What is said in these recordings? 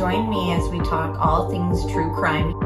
Join me as we talk all things true crime.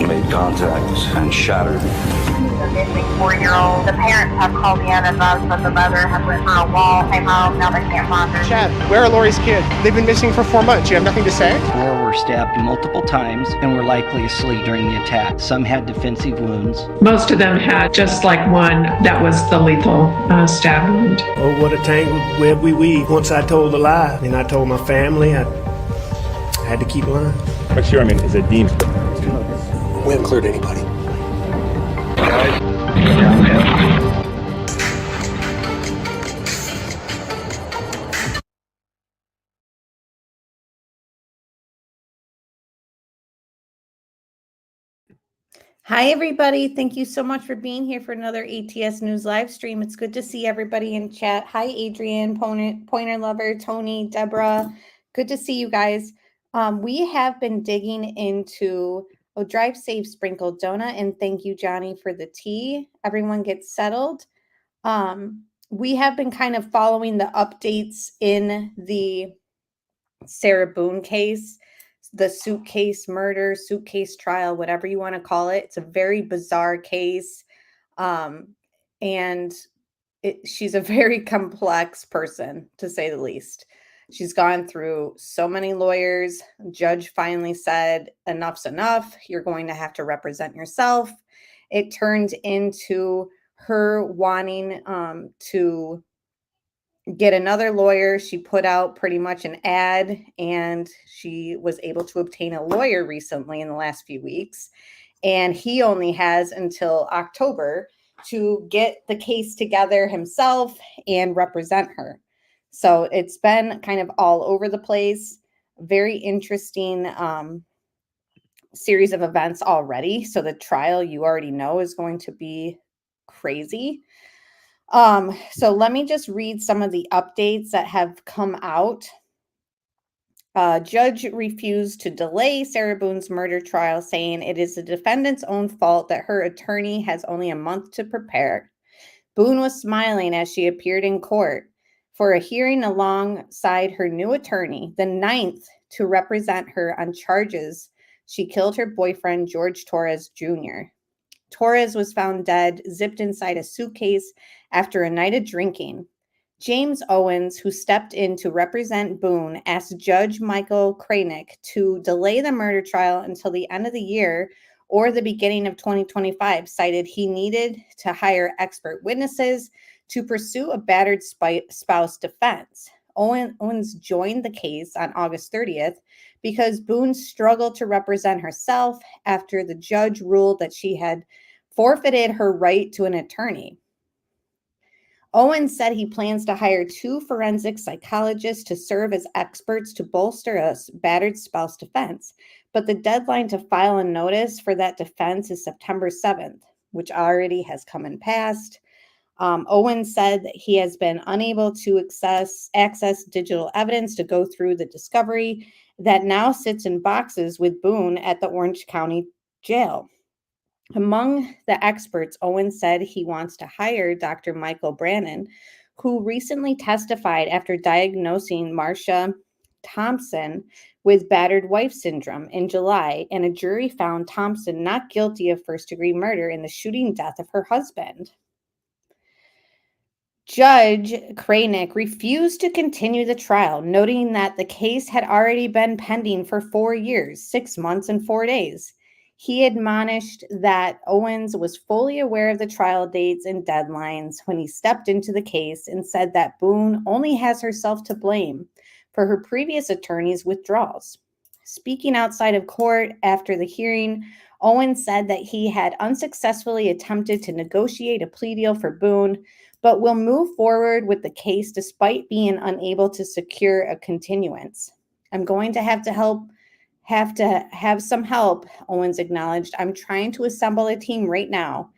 Made contact and shattered. The missing 4-year-old. The parents have called in and advised that the mother has went through a wall, came home, now they can't find her. Chad, where are Lori's kids? They've been missing for 4 months. You have nothing to say? 4 were stabbed multiple times and were likely asleep during the attack. Some had defensive wounds. Most of them had just like one that was the lethal stab wound. Oh, what a tangled web we weave. Once I told a lie, and I told my family, I had to keep lying. McSherman is a demon. We haven't cleared anybody. Hi, everybody. Thank you so much for being here for another ATS News live stream. It's good to see everybody in chat. Hi, Adrian, Pointer Lover, Tony, Deborah. Good to see you guys. We have been digging into Drive Safe Sprinkled Donut, and thank you, Johnny, for the tea. Everyone gets settled. We have been kind of following the updates in the Sarah Boone case, the suitcase murder, suitcase trial, whatever you want to call it. It's a very bizarre case. And she's a very complex person, to say the least. She's gone through so many lawyers. Judge finally said, enough's enough. You're going to have to represent yourself. It turned into her wanting to get another lawyer. She put out pretty much an ad, and she was able to obtain a lawyer recently in the last few weeks. And he only has until October to get the case together himself and represent her. So it's been kind of all over the place. Very interesting series of events already. So the trial, you already know, is going to be crazy. So let me just read some of the updates that have come out. Judge refused to delay Sarah Boone's murder trial, saying it is the defendant's own fault that her attorney has only a month to prepare. Boone was smiling as she appeared in court for a hearing alongside her new attorney, the 9th to represent her on charges she killed her boyfriend, George Torres Jr. Torres was found dead, zipped inside a suitcase after a night of drinking. James Owens, who stepped in to represent Boone, asked Judge Michael Kranick to delay the murder trial until the end of the year or the beginning of 2025, cited he needed to hire expert witnesses to pursue a battered spouse defense. Owens joined the case on August 30th because Boone struggled to represent herself after the judge ruled that she had forfeited her right to an attorney. Owens said he plans to hire 2 forensic psychologists to serve as experts to bolster a battered spouse defense, but the deadline to file a notice for that defense is September 7th, which already has come and passed. Owens said that he has been unable to access digital evidence to go through the discovery that now sits in boxes with Boone at the Orange County Jail. Among the experts, Owens said he wants to hire Dr. Michael Brannon, who recently testified after diagnosing Marsha Thompson with battered wife syndrome in July, and a jury found Thompson not guilty of first-degree murder in the shooting death of her husband. Judge Kranick refused to continue the trial, noting that the case had already been pending for 4 years, 6 months, and 4 days. He admonished that Owens was fully aware of the trial dates and deadlines when he stepped into the case and said that Boone only has herself to blame for her previous attorney's withdrawals. Speaking outside of court after the hearing, Owens said that he had unsuccessfully attempted to negotiate a plea deal for Boone, but will move forward with the case despite being unable to secure a continuance. I'm going to have some help, Owens acknowledged. I'm trying to assemble a team right now.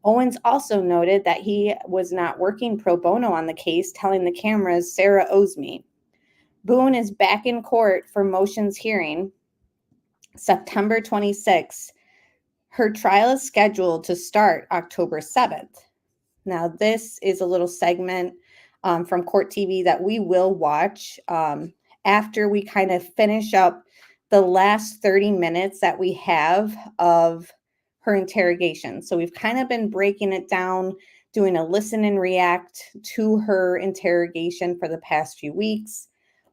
Owens also noted that he was not working pro bono on the case, telling the cameras, Sarah owes me. Boone is back in court for motions hearing. September 26th. Her trial is scheduled to start October 7th. Now, this is a little segment from Court TV that we will watch after we kind of finish up the last 30 minutes that we have of her interrogation. So we've kind of been breaking it down, doing a listen and react to her interrogation for the past few weeks.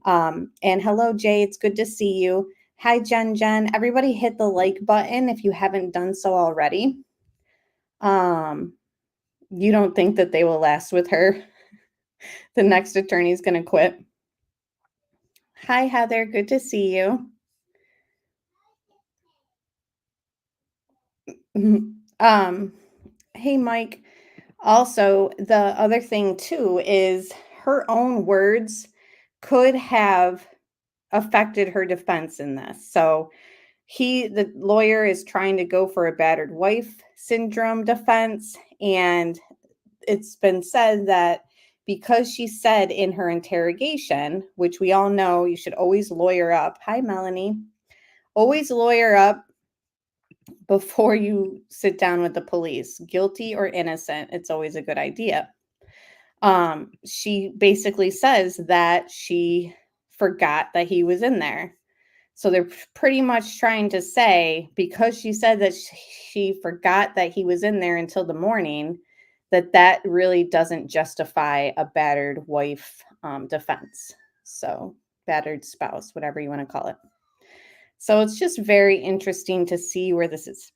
And hello, Jay, it's good to see you. Hi, Jen. Everybody hit the like button if you haven't done so already. You don't think that they will last with her? The next attorney is going to quit. Hi, Heather. Good to see you. Hey, Mike. Also, the other thing too is her own words could have affected her defense in this. So the lawyer is trying to go for a battered wife syndrome defense, and it's been said that because she said in her interrogation, which we all know you should always lawyer up. Hi, Melanie. Always lawyer up before you sit down with the police, guilty or innocent. It's always a good idea. She basically says that she forgot that he was in there. So they're pretty much trying to say, because she said that she forgot that he was in there until the morning, that really doesn't justify a battered wife defense. So battered spouse, whatever you want to call it. So it's just very interesting to see where this is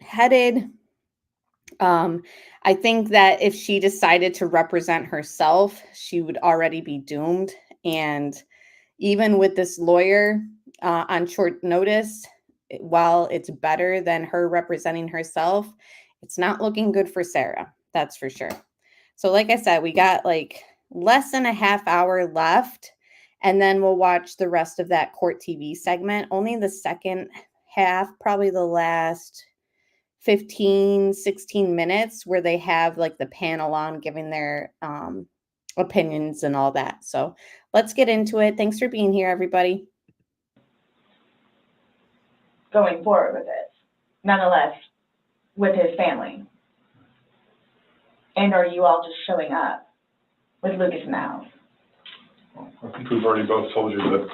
headed. I think that if she decided to represent herself, she would already be doomed. And even with this lawyer on short notice, while it's better than her representing herself, it's not looking good for Sarah. That's for sure. So like I said, we got like less than a half hour left, and then we'll watch the rest of that Court TV segment. Only the second half, probably the last 15, 16 minutes where they have like the panel on giving their opinions and all that. So let's get into it. Thanks for being here, everybody. Going forward with it, nonetheless, with his family? And are you all just showing up with Lucas in the house? Well, I think we've already both told you that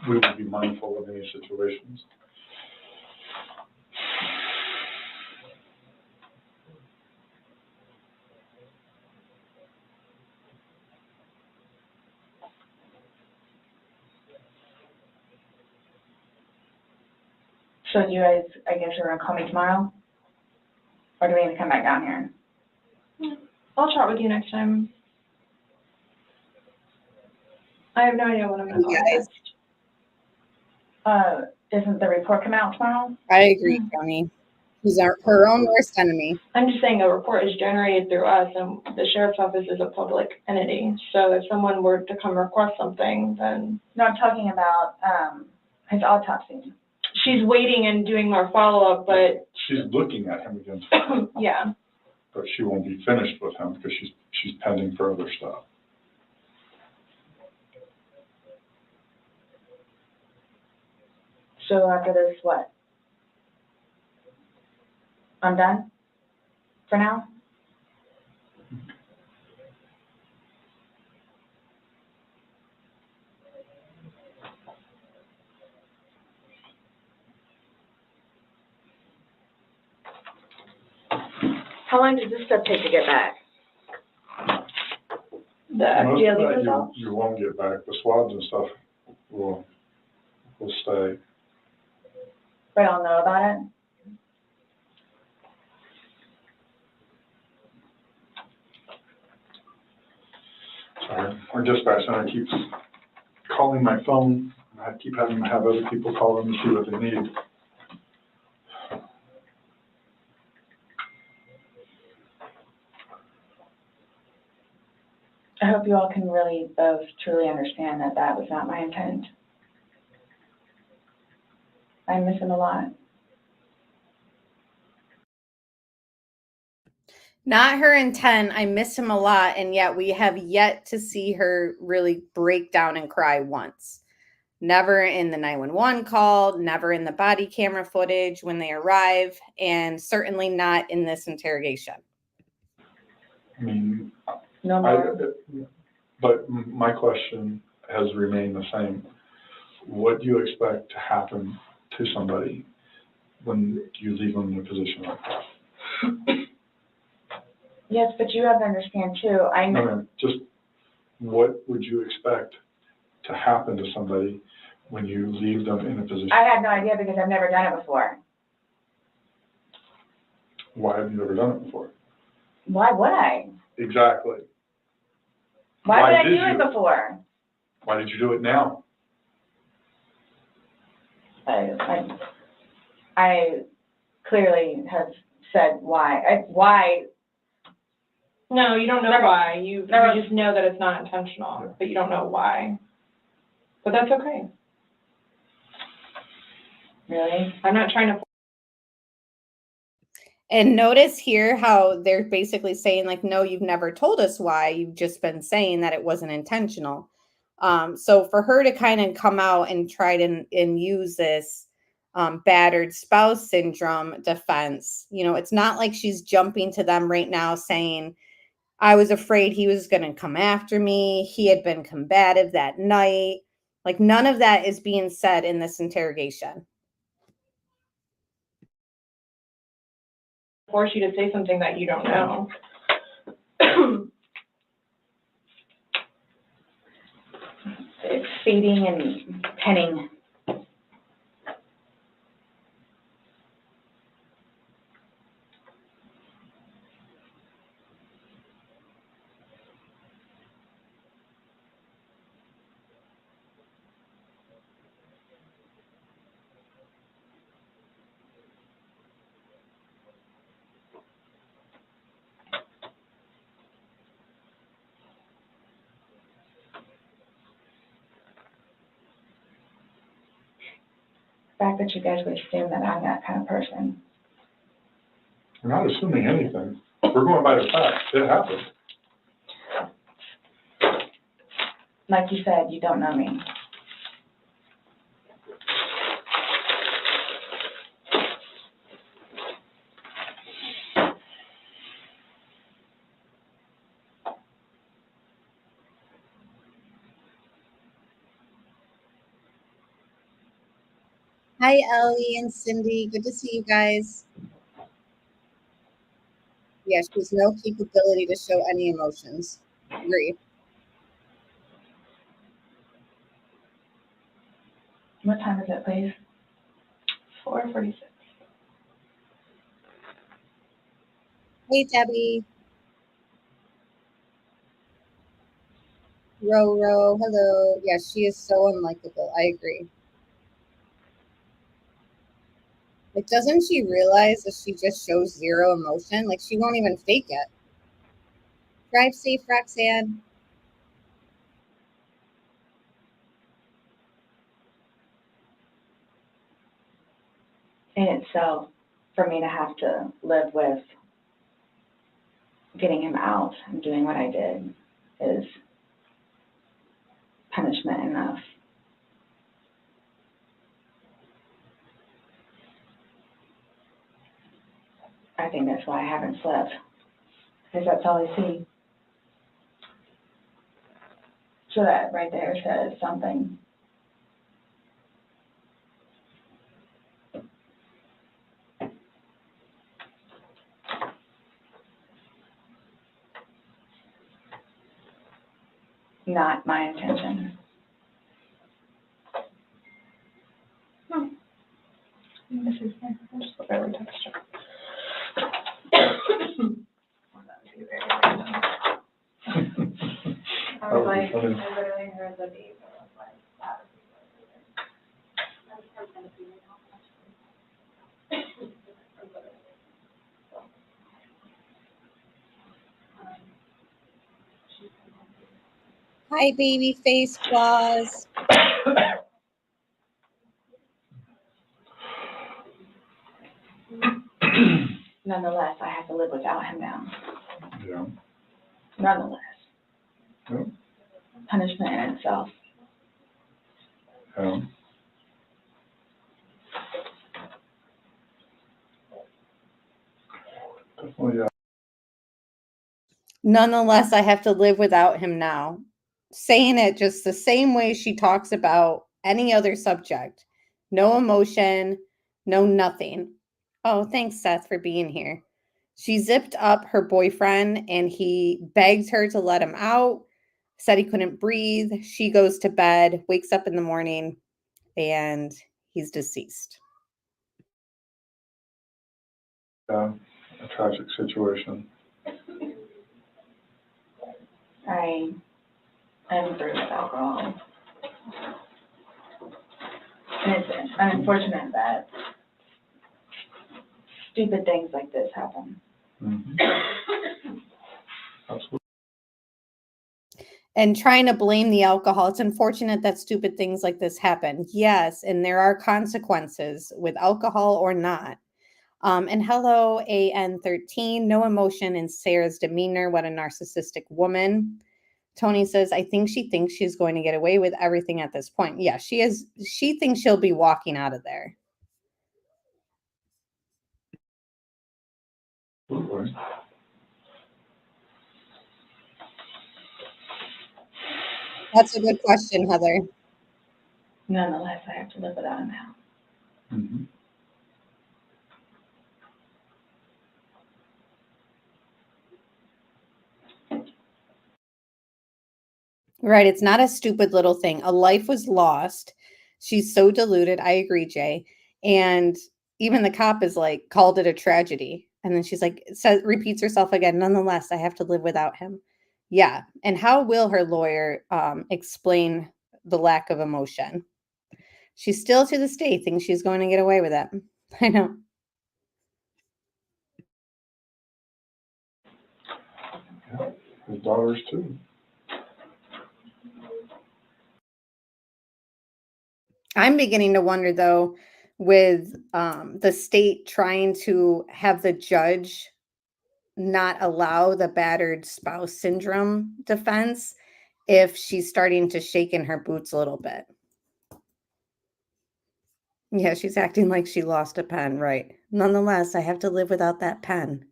we would be mindful of any situations. So you guys, I guess you're gonna call me tomorrow? Or do we need to come back down here? I'll chat with you next time. I have no idea what I'm gonna call you next. Doesn't the report come out tomorrow? I agree, Tony. She's her own worst enemy. I'm just saying a report is generated through us, and the sheriff's office is a public entity. So if someone were to come request something, then... No, I'm talking about his autopsy. She's waiting and doing more follow-up, but... She's looking at him again. Yeah. But she won't be finished with him because she's pending further stuff. So after this, what? I'm done? For now? How long does this stuff take to get back? The FGLE results? You won't get back. The swabs and stuff will stay. But I'll know about it? Sorry, our dispatch center keeps calling my phone. I keep having to have other people call them and see what they need. I hope you all can really both truly understand that that was not my intent. I miss him a lot. Not her intent. I miss him a lot, and yet we have yet to see her really break down and cry once. Never in the 911 call, never in the body camera footage when they arrive, and certainly not in this interrogation. I mean, No more. but my question has remained the same. What do you expect to happen to somebody when you leave them in a position like that? Yes, but you have to understand too, No, just what would you expect to happen to somebody when you leave them in a position? I had no idea because I've never done it before. Why have you never done it before? Why would I? Exactly. Why would I do it before? Why did you do it now? I clearly have said why. Why? No, you don't know Never- why. You never- just know that it's not intentional, but you don't know why. But that's okay. Really? I'm not trying to. And notice here how they're basically saying, like, no, you've never told us why. You've just been saying that it wasn't intentional. So for her to kind of come out and try to and use this battered spouse syndrome defense, you know, it's not like she's jumping to them right now saying, I was afraid he was going to come after me. He had been combative that night. Like, none of that is being said in this interrogation. Force you to say something that you don't know. It's feeding and petting. The fact that you guys would assume that I'm that kind of person. We're not assuming anything. We're going by the facts. It happened. Like you said, you don't know me. Hi, Ellie and Cindy. Good to see you guys. Yeah, she has no capability to show any emotions. Agree. What time is it, please? 4:46. Hey, Debbie. Ro, hello. Yeah, she is so unlikable. I agree. Like, doesn't she realize that she just shows zero emotion? Like, she won't even fake it. Drive safe, Roxanne. In itself, for me to have to live with getting him out and doing what I did is punishment enough. I think that's why I haven't slept, because that's all I see. So that right there says something. Not my intention. This is just barely touched her. I was like, I literally heard the beep. Hi, baby face claws. Nonetheless, I have to live without him now. Yeah. Nonetheless. Yeah. Punishment in itself. Yeah. Definitely, yeah. Nonetheless, I have to live without him now. Saying it just the same way she talks about any other subject. No emotion, no nothing. Oh, thanks, Seth, for being here. She zipped up her boyfriend and he begged her to let him out, said he couldn't breathe. She goes to bed, wakes up in the morning, and he's deceased. Yeah, a tragic situation. I'm through with alcohol. And it's unfortunate that stupid things like this happen. Mm-hmm. Absolutely. And trying to blame the alcohol. It's unfortunate that stupid things like this happen. Yes, and there are consequences with alcohol or not. And hello, AN13, no emotion in Sarah's demeanor. What a narcissistic woman. Tony says, I think she thinks she's going to get away with everything at this point. Yeah, she is. She thinks she'll be walking out of there. Absolutely. That's a good question, Heather. Nonetheless, I have to live without him now. Mm-hmm. Right. It's not a stupid little thing. A life was lost. She's so deluded. I agree, Jay. And even the cop is like, called it a tragedy. And then she's like, says, repeats herself again. Nonetheless, I have to live without him. Yeah. And how will her lawyer explain the lack of emotion? She still to this day thinks she's going to get away with it. I know. Yeah. His daughters too. I'm beginning to wonder, though, with the state trying to have the judge not allow the battered spouse syndrome defense, if she's starting to shake in her boots a little bit. Yeah, she's acting like she lost a pen, right? Nonetheless, I have to live without that pen.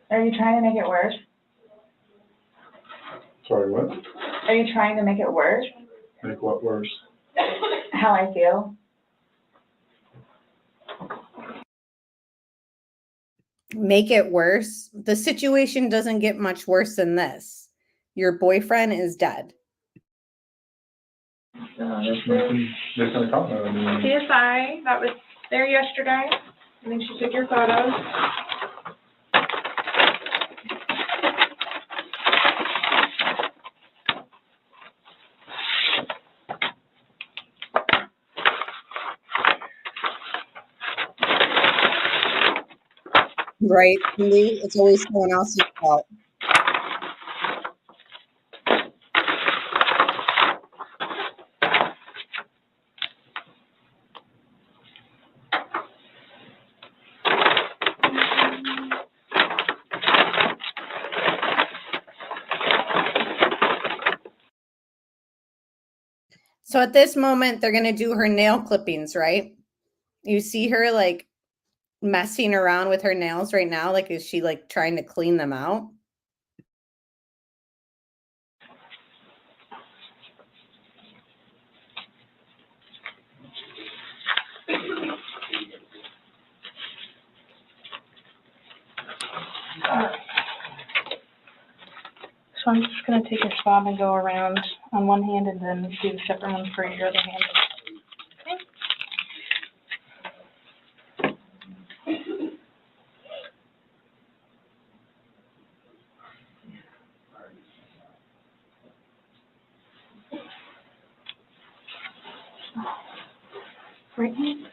Are you trying to make it worse? Sorry, what? Are you trying to make it worse? Make what worse? How I feel? Make it worse. The situation doesn't get much worse than this. Your boyfriend is dead. Just making a comment. I mean, CSI, that was there yesterday. I think she took your photos. Right, Cindy? It's always someone else's fault. So at this moment, they're going to do her nail clippings, right? You see her like messing around with her nails right now. Like, is she like trying to clean them out? So I'm just going to take a swab and go around on one hand and then do the separate one for your other hand. Right hand.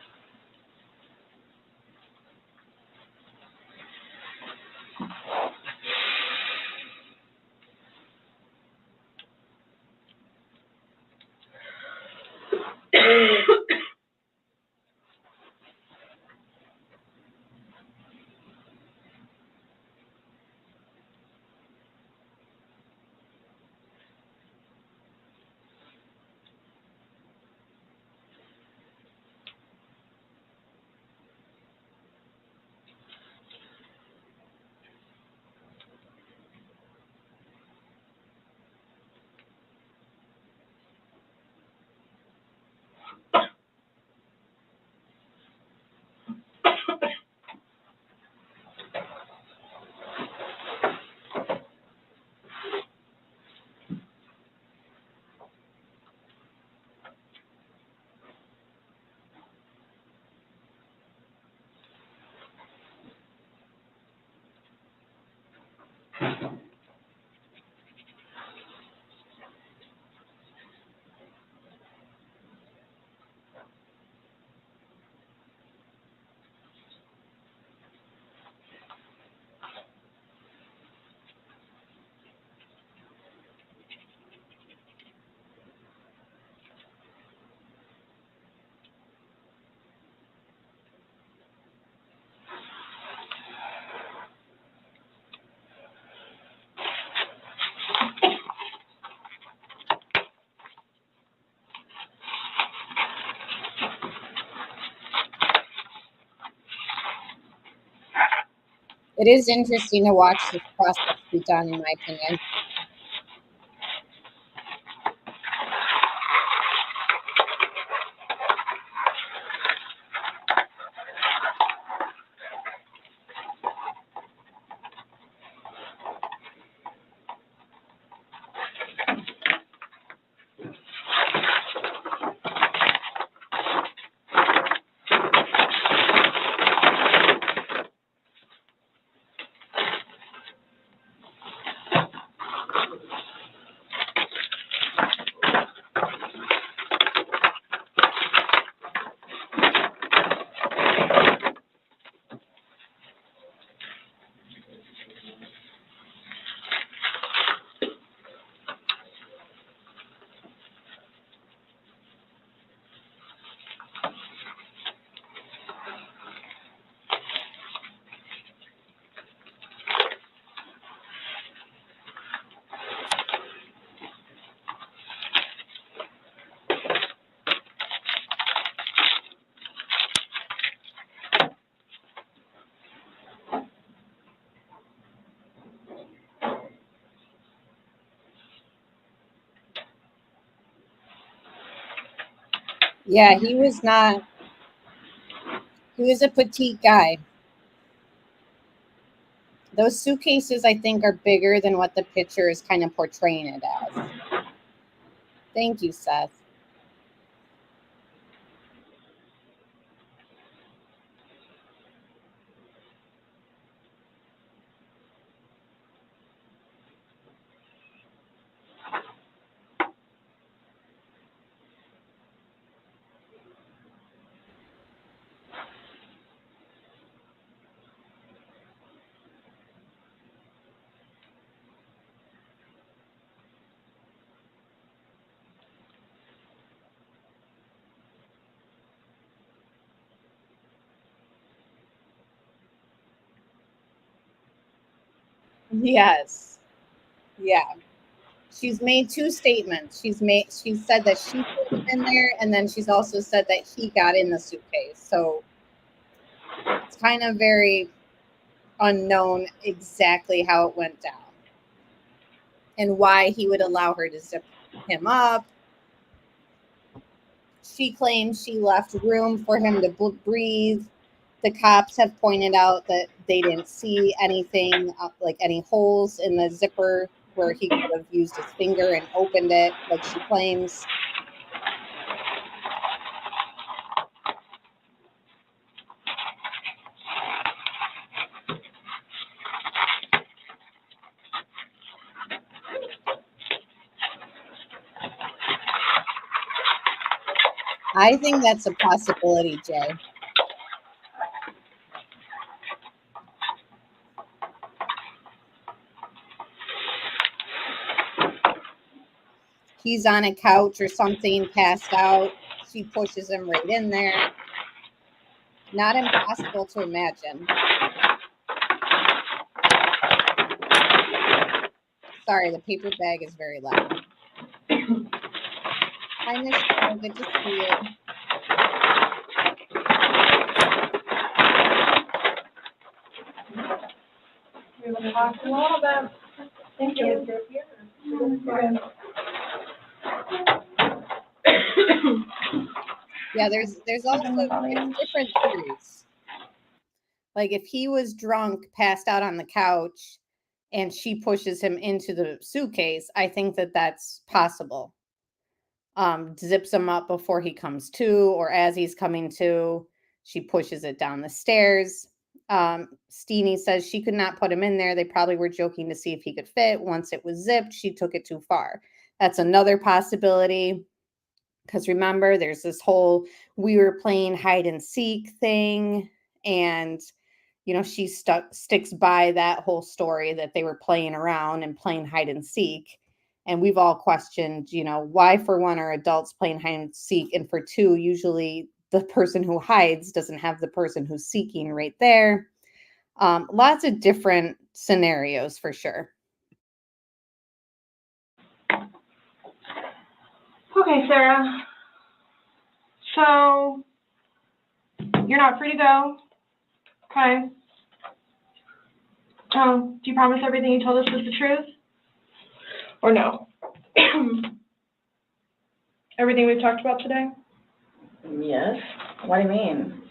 It is interesting to watch this process be done, in my opinion. Yeah, he was a petite guy. Those suitcases, I think, are bigger than what the picture is kind of portraying it as. Thank you, Seth. Yes. Yeah. She's made two statements. She's said that she put him in there, and then she's also said that he got in the suitcase. So it's kind of very unknown exactly how it went down and why he would allow her to zip him up. She claims she left room for him to breathe. The cops have pointed out that they didn't see anything like any holes in the zipper where he could have used his finger and opened it, like she claims. I think that's a possibility, Jay. He's on a couch or something, passed out. She pushes him right in there. Not impossible to imagine. Sorry, the paper bag is very loud. Hi, Michelle. Good to see you. We will talk to you all about. Thank you. Yeah, there's also different theories. Like if he was drunk, passed out on the couch, and she pushes him into the suitcase, I think that that's possible. Zips him up before he comes to, or as he's coming to, she pushes it down the stairs. Steenie says she could not put him in there. They probably were joking to see if he could fit. Once it was zipped, she took it too far. That's another possibility. Because remember, there's this whole we were playing hide and seek thing. And, you know, she sticks by that whole story that they were playing around and playing hide and seek. And we've all questioned, you know, why for one are adults playing hide and seek? And for two, usually the person who hides doesn't have the person who's seeking right there. Lots of different scenarios for sure. Okay, Sarah. So you're not free to go. Okay. Oh, do you promise everything you told us was the truth? Or no? Everything we've talked about today? Yes. What do you mean?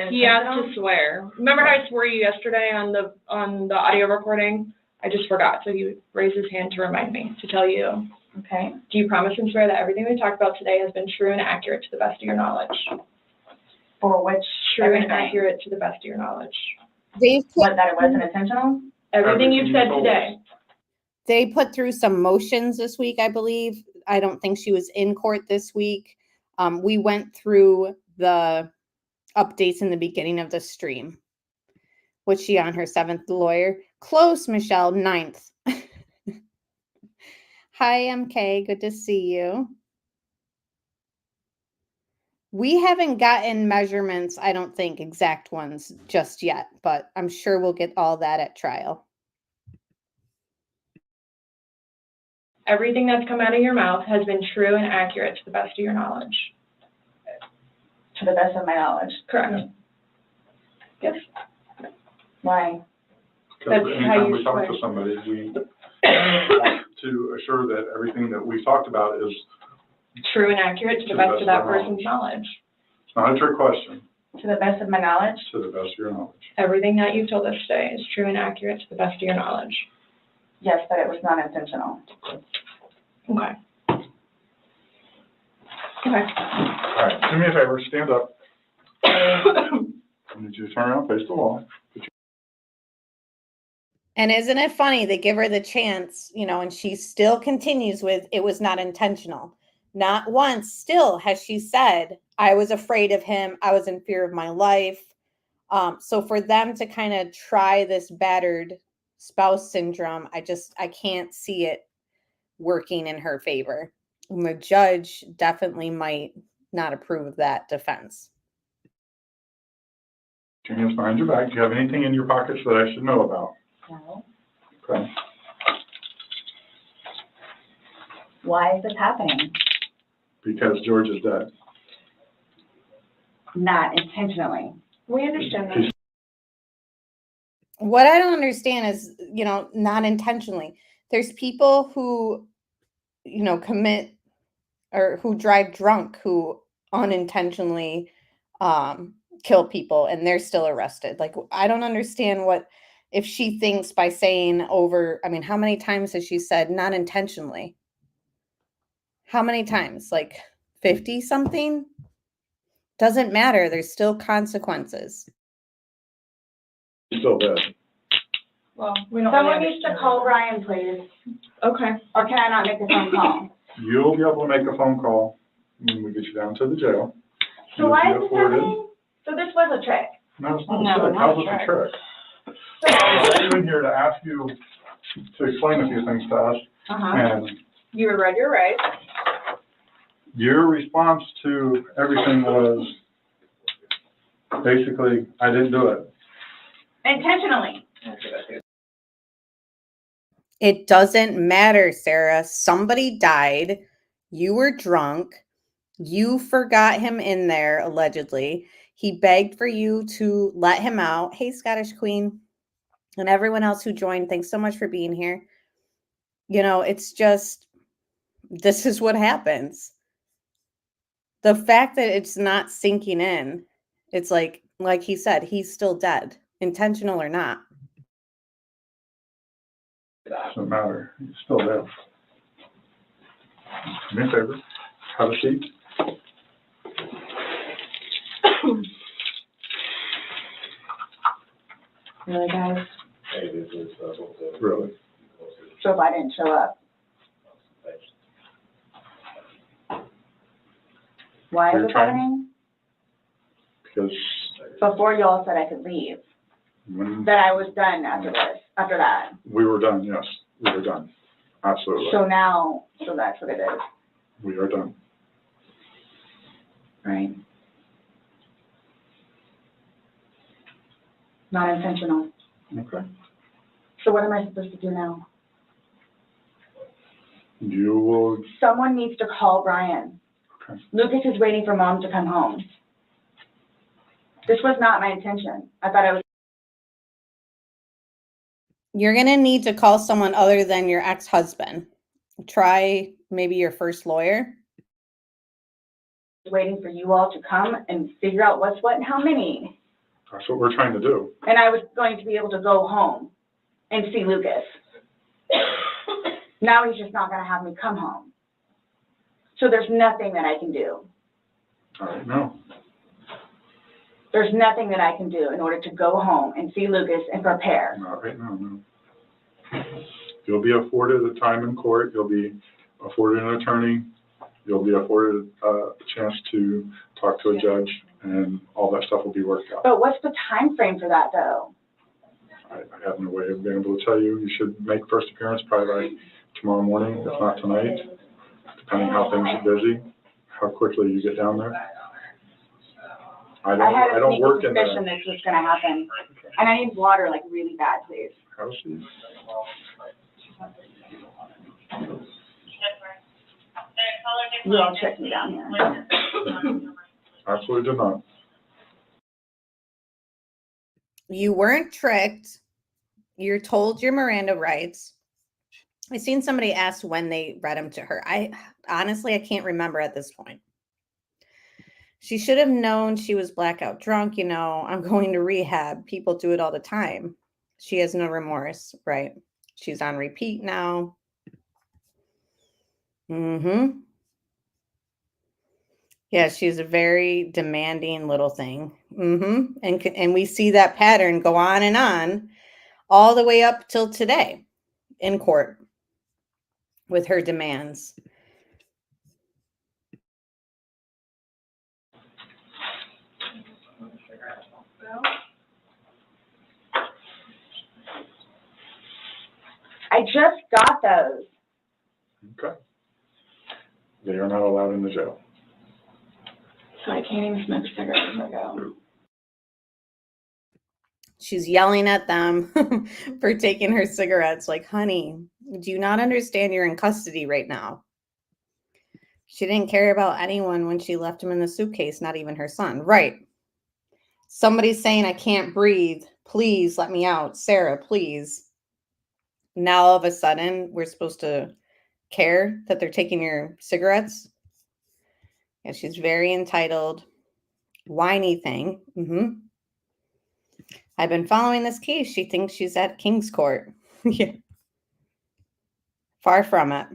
He asked to swear. Remember how I swore you yesterday on the audio recording? I just forgot, so he raised his hand to remind me, to tell you. Okay. Do you promise and swear that everything we talked about today has been true and accurate to the best of your knowledge? For which True and accurate to the best of your knowledge. What, that it wasn't intentional? Everything you've said today. They put through some motions this week, I believe. I don't think she was in court this week. We went through the updates in the beginning of the stream. Was she on her 7th lawyer? Close, Michelle, 9th. Hi, MK. Good to see you. We haven't gotten measurements, I don't think, exact ones just yet, but I'm sure we'll get all that at trial. Everything that's come out of your mouth has been true and accurate to the best of your knowledge. To the best of my knowledge. Correct. Yes. Why? Because That's how anytime you we talk swear. to somebody, we want to assure that everything that we talked about is, True and accurate to the best of that person's knowledge. it's not a trick question, To the best of my knowledge? to the best of your knowledge. Everything that you've told us today is true and accurate to the best of your knowledge. Yes, but it was not intentional. Okay. Okay. All right, do me a favor, stand up. I need you to turn around, face the wall. And isn't it funny? They give her the chance, and she still continues with, it was not intentional. Not once still has she said, I was afraid of him. I was in fear of my life. So for them to kind of try this battered spouse syndrome, I can't see it working in her favor. And the judge definitely might not approve of that defense. Your hands behind your back. Do you have anything in your pockets that I should know about? No. Okay. Why is this happening? Because George is dead. Not intentionally. We understand that. What I don't understand is, not intentionally. There's people who, commit or who drive drunk who unintentionally kill people and they're still arrested. Like, I don't understand if she thinks by saying how many times has she said not intentionally? How many times? Like 50 something? Doesn't matter. There's still consequences. Still dead. Well, we don't Someone really needs to understand. call Brian, please. Okay. Or can I not make a phone call? You'll be able to make a phone call when we get you down to the jail. So why You'll is be this afforded- happening? So this was a trick. No, it's not No, a trick. not How's a it a trick. trick? I'm in here to ask you to explain a few things to us. And You were read your rights. your response to everything was basically, I didn't do it. Intentionally. It doesn't matter, Sarah. Somebody died. You were drunk. You forgot him in there, allegedly. He begged for you to let him out. Hey, Scottish Queen. And everyone else who joined, thanks so much for being here. It's just, this is what happens. The fact that it's not sinking in, it's like he said, he's still dead, intentional or not. Doesn't matter. It's still there. Do me a favor. Have a seat. Really, guys? Really. So if I didn't show up? Why is You're this trying- happening? Because Before y'all said I could leave, when that I was done after that. we were done, yes, we were done. Absolutely. So that's what it is, We are done. right? Not intentional. Okay. So what am I supposed to do now? You will, Someone needs to call Brian. okay. Lucas is waiting for Mom to come home. This was not my intention. I thought I was You're going to need to call someone other than your ex-husband. Try maybe your first lawyer. Waiting for you all to come and figure out what's what and how many. That's what we're trying to do. And I was going to be able to go home and see Lucas. Now he's just not going to have me come home. So there's nothing that I can do. All right, no. There's nothing that I can do in order to go home and see Lucas and prepare. Not right now, no. You'll be afforded a time in court. You'll be afforded an attorney. You'll be afforded a chance to talk to a judge, and all that stuff will be worked out. But what's the time frame for that, though? I have no way of being able to tell you. You should make first appearance probably like tomorrow morning, if not tonight, depending how things are busy, how quickly you get down there. I don't work in I had a suspicion this was going to happen, and I need water like really bad, please. How's she? You all check me down here. Absolutely did not. You weren't tricked. You're told your Miranda rights. I seen somebody ask when they read them to her. Honestly, I can't remember at this point. She should have known she was blackout drunk. You know, I'm going to rehab. People do it all the time. She has no remorse, right? She's on repeat now. Yeah, she's a very demanding little thing. And we see that pattern go on and on all the way up till today in court with her demands. I just got those. Okay. They are not allowed in the jail. So I can't even smoke cigarettes as I go. She's yelling at them for taking her cigarettes. Like, honey, do you not understand you're in custody right now? She didn't care about anyone when she left him in the suitcase, not even her son. Right. Somebody's saying, I can't breathe. Please let me out. Sarah, please. Now all of a sudden, we're supposed to care that they're taking your cigarettes. Yeah, she's very entitled. Whiny thing. I've been following this case. She thinks she's at King's Court. Yeah. Far from it.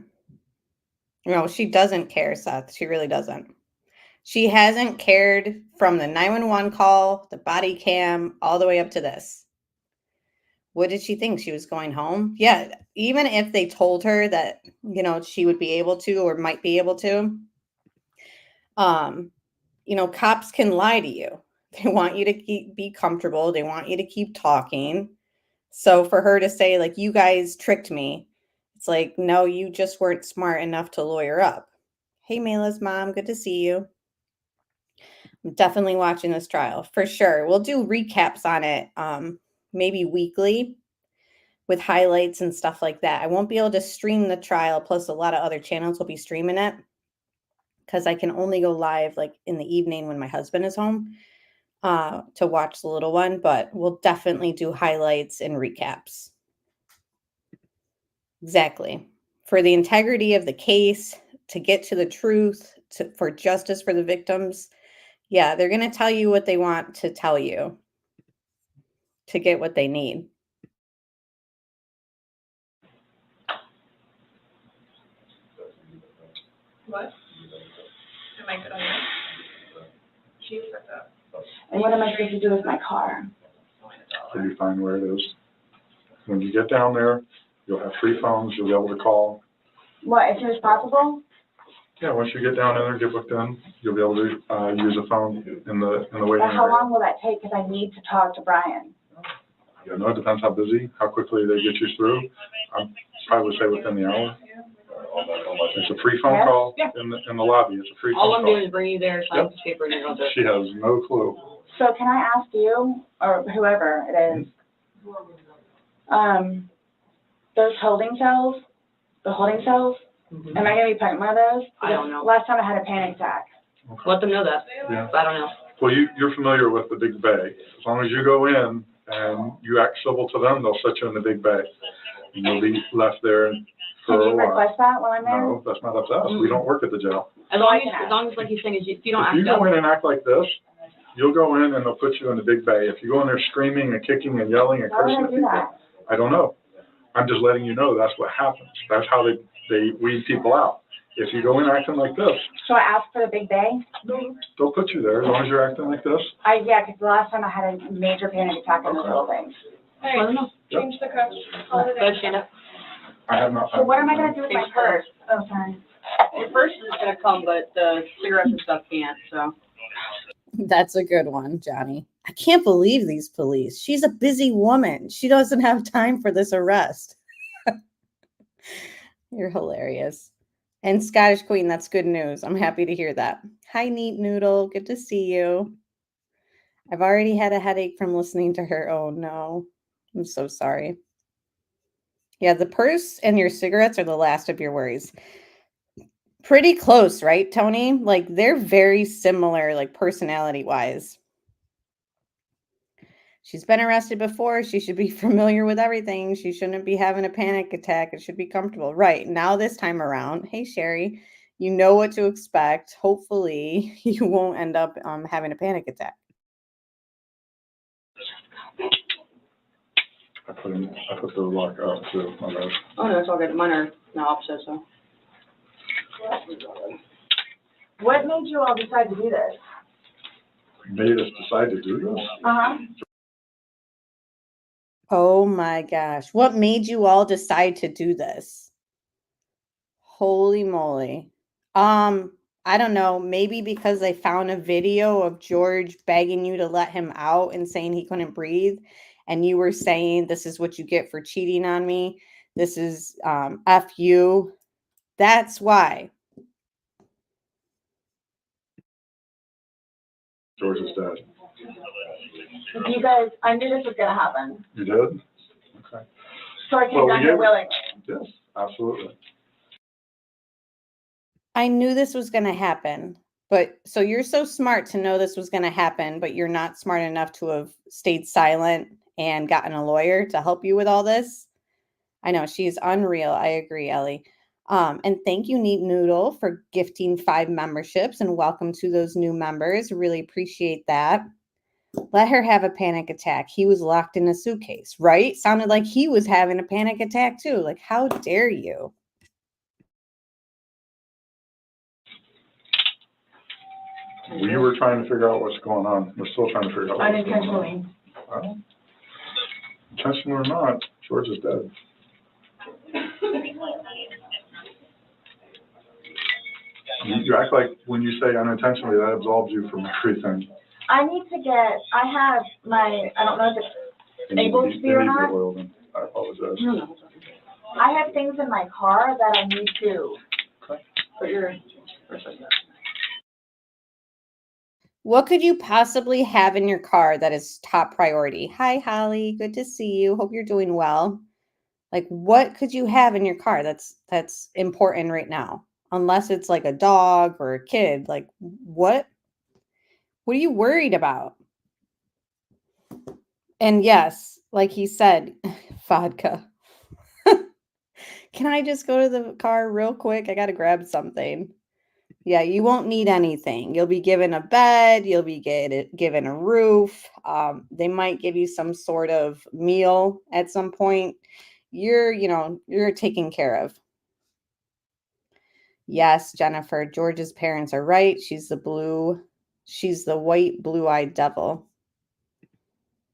No, she doesn't care, Seth. She really doesn't. She hasn't cared from the 911 call, the body cam, all the way up to this. What did she think? She was going home? Yeah, even if they told her that, you know, she would be able to or might be able to, you know, cops can lie to you. They want you to be comfortable. They want you to keep talking. So for her to say, like, you guys tricked me, it's like, no, you just weren't smart enough to lawyer up. Hey, Mayla's mom, good to see you. I'm definitely watching this trial for sure. We'll do recaps on it, maybe weekly with highlights and stuff like that. I won't be able to stream the trial, plus a lot of other channels will be streaming it because I can only go live like in the evening when my husband is home to watch the little one, but we'll definitely do highlights and recaps. Exactly. For the integrity of the case, to get to the truth, for justice for the victims. Yeah, they're going to tell you what they want to tell you to get what they need. What? Am I good on that? She's set up. And what am I supposed to do with my car? So you find where it is. When you get down there, you'll have 3 phones. You'll be able to call. What, as soon as possible? Yeah, once you get down there, get booked in, you'll be able to use a phone in the waiting But how area. long will that take? Because I need to talk to Brian. Yeah, no, it depends how busy, how quickly they get you through. I would say within the hour. It's a free phone call in the lobby. It's a free phone call. All I'm doing is bring you there, sign the paper, and you're all done. She has no clue. So can I ask you, or whoever it is, those holding cells, the holding cells, am I going to be put in one of those? I don't know. Last time I had a panic attack. Okay. Let them know that. Yeah. I don't know. Well, you're familiar with the big bay. As long as you go in and you act civil to them, they'll set you in the big bay. And you'll be left there for Can a you while. request that while I'm there? No, that's not up to us. We don't work at the jail. As long as like he's saying, is if you don't If act you go up. in and act like this, you'll go in and they'll put you in the big bay. If you go in there screaming and kicking and yelling and Why would cursing I at do people, that? I don't know. I'm just letting you know that's what happens. That's how they weed people out. If you go in acting like this, So I asked for the big bay? they'll put you there as long as you're acting like this. Yeah, because the last time I had a major panic attack on those little things. Hey, I don't know. change the cups. Call it Go in. ahead, stand up. I have not. So what am I gonna do with my purse? Oh, sorry. Your purse is gonna come, but the cigarettes and stuff can't, so. That's a good one, Johnny. I can't believe these police. She's a busy woman. She doesn't have time for this arrest. You're hilarious. And Scottish Queen, that's good news. I'm happy to hear that. Hi, Neat Noodle. Good to see you. I've already had a headache from listening to her. Oh, no. I'm so sorry. Yeah, the purse and your cigarettes are the last of your worries. Pretty close, right, Tony? Like, they're very similar, like, personality-wise. She's been arrested before. She should be familiar with everything. She shouldn't be having a panic attack. It should be comfortable. Right. Now this time around, hey, Sherry, you know what to expect. Hopefully you won't end up having a panic attack. I put the lock up too, my bad. Oh, no, it's all good. Mine are the opposite, so. What made you all decide to do this? Made us decide to do this? Uh-huh. Oh my gosh. What made you all decide to do this? Holy moly. I don't know. Maybe because they found a video of George begging you to let him out and saying he couldn't breathe. And you were saying, this is what you get for cheating on me. This is F you. That's why. George is dead. You guys, I knew this was gonna happen. You did? Okay. So I came down here willingly. Yes, absolutely. I knew this was going to happen. But so you're so smart to know this was going to happen, but you're not smart enough to have stayed silent and gotten a lawyer to help you with all this. I know she's unreal. I agree, Ellie. And thank you, Neat Noodle, for gifting 5 memberships and welcome to those new members. Really appreciate that. Let her have a panic attack. He was locked in a suitcase, right? Sounded like he was having a panic attack too. Like, how dare you? We were trying to figure out what's going on. We're still trying to figure out what's going on. Unintentionally. Well, intentional or not, George is dead. You act like when you say unintentionally, that absolves you from everything. I have my, I don't know if it's able to be or not. I apologize. No. I have things in my car that I need to. Put your. What could you possibly have in your car that is top priority? Hi, Holly. Good to see you. Hope you're doing well. Like, what could you have in your car that's important right now? Unless it's like a dog or a kid. Like, what are you worried about? And yes, like he said, vodka. Can I just go to the car real quick? I got to grab something. Yeah, you won't need anything. You'll be given a bed. You'll be given a roof. They might give you some sort of meal at some point. You're taken care of. Yes, Jennifer, George's parents are right. She's the white, blue-eyed devil.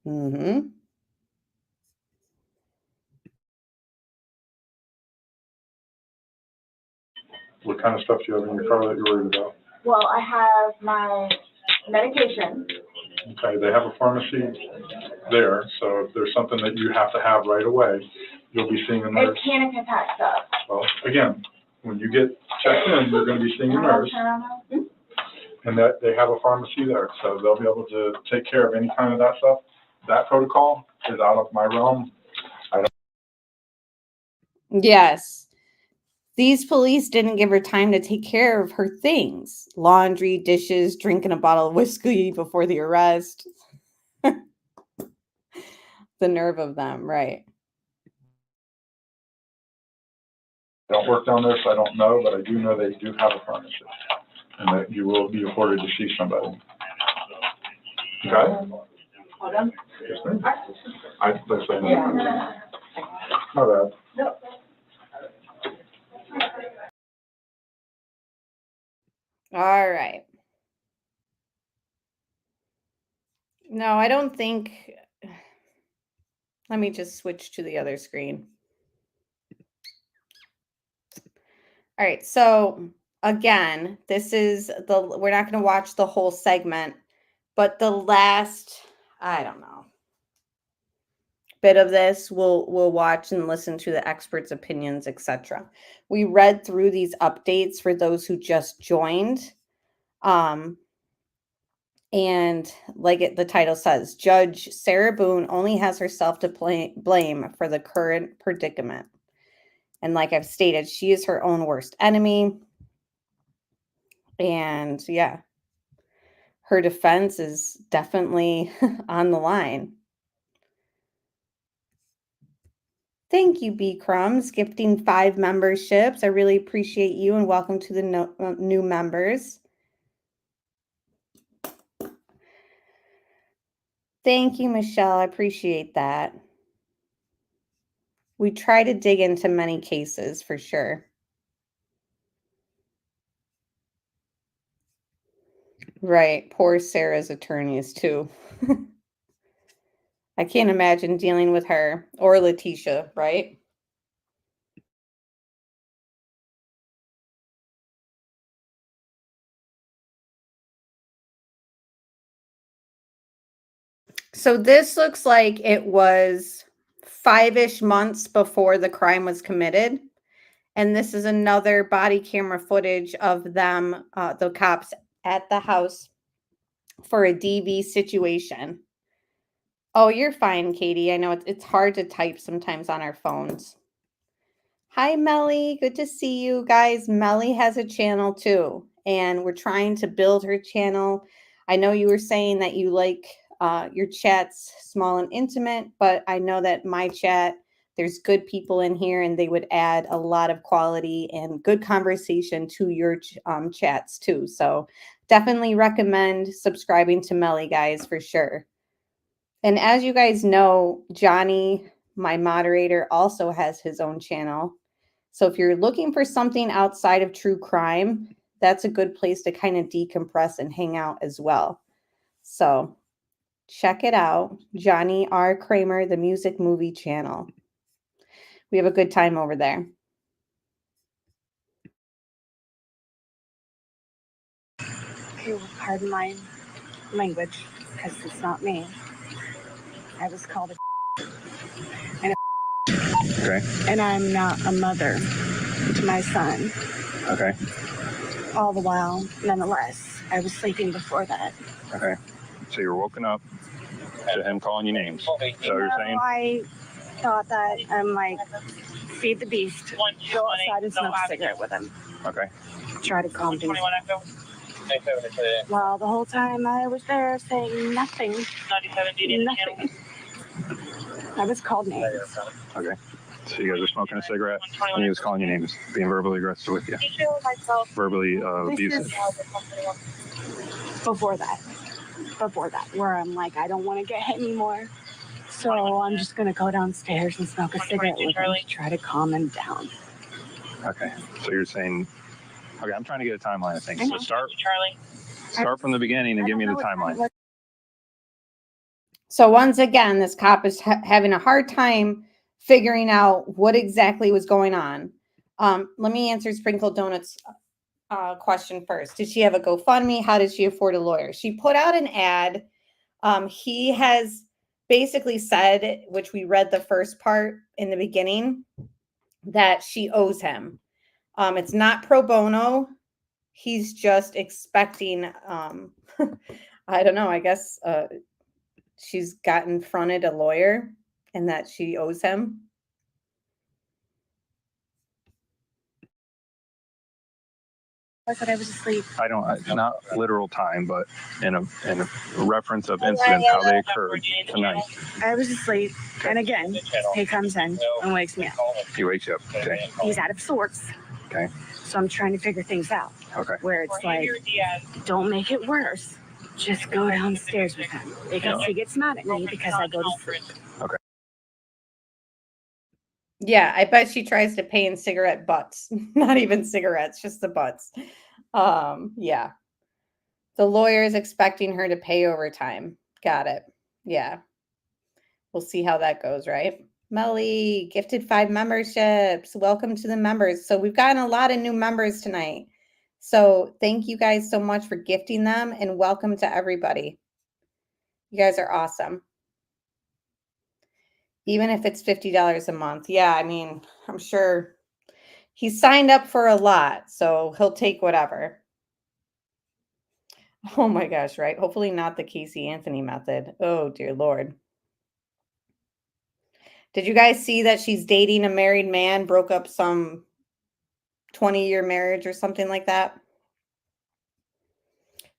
Mm-hmm. What kind of stuff do you have in your car that you're worried about? Well, I have my medication. Okay, they have a pharmacy there, so if there's something that you have to have right away, you'll be seeing a nurse. It's panic attack stuff. Well, again, when you get checked in, you're going to be seeing a nurse, and that they have a pharmacy there, so they'll be able to take care of any kind of that stuff. That protocol is out of my realm. Yes. These police didn't give her time to take care of her things. Laundry, dishes, drinking a bottle of whiskey before the arrest. The nerve of them, right? I don't work down there, so I don't know, but I do know they do have a partnership, and that you will be afforded to see somebody. Okay? Hold on. Yes, ma'am. Let's say no. My bad. All right. No, I don't think. Let me just switch to the other screen. All right. So again, this is we're not going to watch the whole segment, but the last, I don't know, bit of this we'll watch and listen to the experts' opinions, etc. We read through these updates for those who just joined. And like the title says, Judge Sarah Boone only has herself to blame for the current predicament. And like I've stated, she is her own worst enemy. And yeah, her defense is definitely on the line. Thank you, B Crumbs, gifting 5 memberships. I really appreciate you, and welcome to the new members. Thank you, Michelle. I appreciate that. We try to dig into many cases for sure. Right. Poor Sarah's attorneys too. I can't imagine dealing with her or Letitia, right? So this looks like it was 5-ish months before the crime was committed. And this is another body camera footage of them, the cops at the house for a DV situation. Oh, you're fine, Katie. I know it's hard to type sometimes on our phones. Hi, Melly. Good to see you guys. Melly has a channel too, and we're trying to build her channel. I know you were saying that you like your chats small and intimate, but I know that my chat, there's good people in here, and they would add a lot of quality and good conversation to your chats too. So definitely recommend subscribing to Melly, guys, for sure. And as you guys know, Johnny, my moderator, also has his own channel. So if you're looking for something outside of true crime, that's a good place to kind of decompress and hang out as well. So check it out. Johnny R. Kramer, the Music Movie Channel. We have a good time over there. Okay, well, pardon my language, because it's not me. I was called a and okay. And I'm not a mother to my son. Okay. All the while, nonetheless, I was sleeping before that. Okay. So you were woken up to him calling you names. So you're saying? I thought that I'm like, feed the beast, go outside and smoke a cigarette with him. Okay. Try to calm him. Well, the whole time I was there saying nothing. Nothing. I was called names. Okay. So you guys were smoking a cigarette, and he was calling you names, being verbally aggressive with you. Verbally abusive. Before that, where I'm like, I don't want to get hit anymore. So I'm just going to go downstairs and smoke a cigarette with him to try to calm him down. Okay. So you're saying, okay, I'm trying to get a timeline of things. So start from the beginning and give me the timeline. So once again, this cop is having a hard time figuring out what exactly was going on. Let me answer Sprinkle Donuts' question first. Did she have a GoFundMe? How did she afford a lawyer? She put out an ad. He has basically said, which we read the first part in the beginning, that she owes him. It's not pro bono. He's just expecting, I don't know, I guess she's gotten fronted a lawyer and that she owes him. I thought I was asleep. Not literal time, but in a reference of incidents, how they occurred tonight. I was asleep, and again, he comes in and wakes me up. He wakes you up. Okay. He's out of sorts. Okay. So I'm trying to figure things out. Okay. Where it's like, don't make it worse. Just go downstairs with him. Because he gets mad at me because I go to sleep. Okay. Yeah, I bet she tries to pay in cigarette butts. Not even cigarettes, just the butts. Yeah. The lawyer is expecting her to pay overtime. Got it. Yeah. We'll see how that goes, right? Melly, gifted 5 memberships. Welcome to the members. So we've gotten a lot of new members tonight. So thank you guys so much for gifting them, and welcome to everybody. You guys are awesome. Even if it's $50 a month. Yeah, I mean, I'm sure he signed up for a lot, so he'll take whatever. Oh my gosh, right? Hopefully not the Casey Anthony method. Oh, dear Lord. Did you guys see that she's dating a married man, broke up some 20-year marriage or something like that?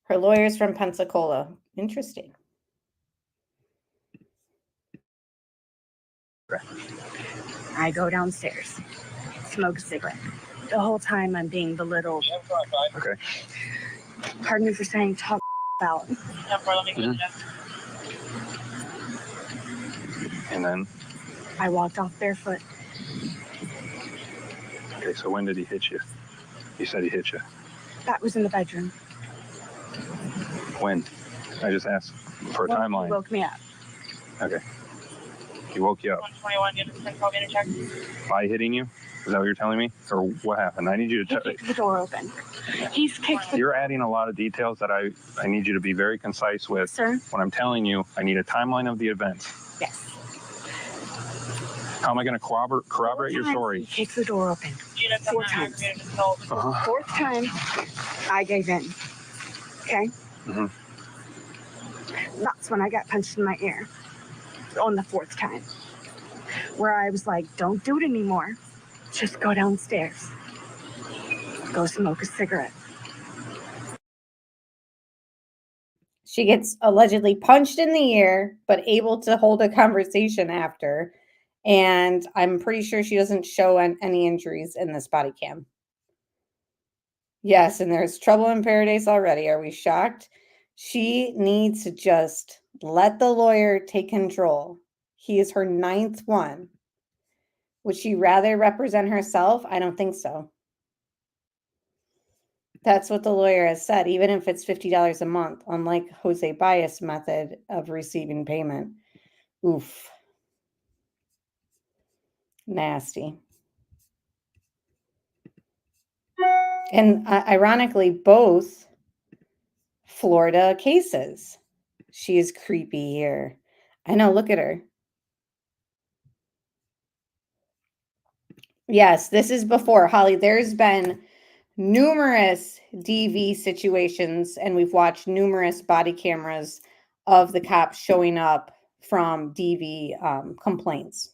Her lawyer's from Pensacola. Interesting. I go downstairs, smoke a cigarette. The whole time I'm being belittled. Okay. Pardon me for saying talk about. And then? I walked off barefoot. Okay, so when did he hit you? You said he hit you. That was in the bedroom. When? I just asked for a timeline. He woke me up. Okay. He woke you up. By hitting you? Is that what you're telling me? Or what happened? I need you to tell me. The door open. He's kicked the You're adding a lot of details that I need you to be very concise with. Sir? When I'm telling you, I need a timeline of the events. Yes. How am I going to corroborate your story? He kicked the door open 4 times. Fourth time, I gave in. Okay? Mm-hmm. That's when I got punched in my ear. On the 4th time. Where I was like, don't do it anymore. Just go downstairs. Go smoke a cigarette. She gets allegedly punched in the ear, but able to hold a conversation after. And I'm pretty sure she doesn't show any injuries in this body cam. Yes, and there's trouble in paradise already. Are we shocked? She needs to just let the lawyer take control. He is her 9th one. Would she rather represent herself? I don't think so. That's what the lawyer has said, even if it's $50 a month, unlike Jose Baez's method of receiving payment. Oof. Nasty. And ironically, both Florida cases. She is creepy here. I know, look at her. Yes, this is before, Holly. There's been numerous DV situations, and we've watched numerous body cameras of the cops showing up from DV complaints.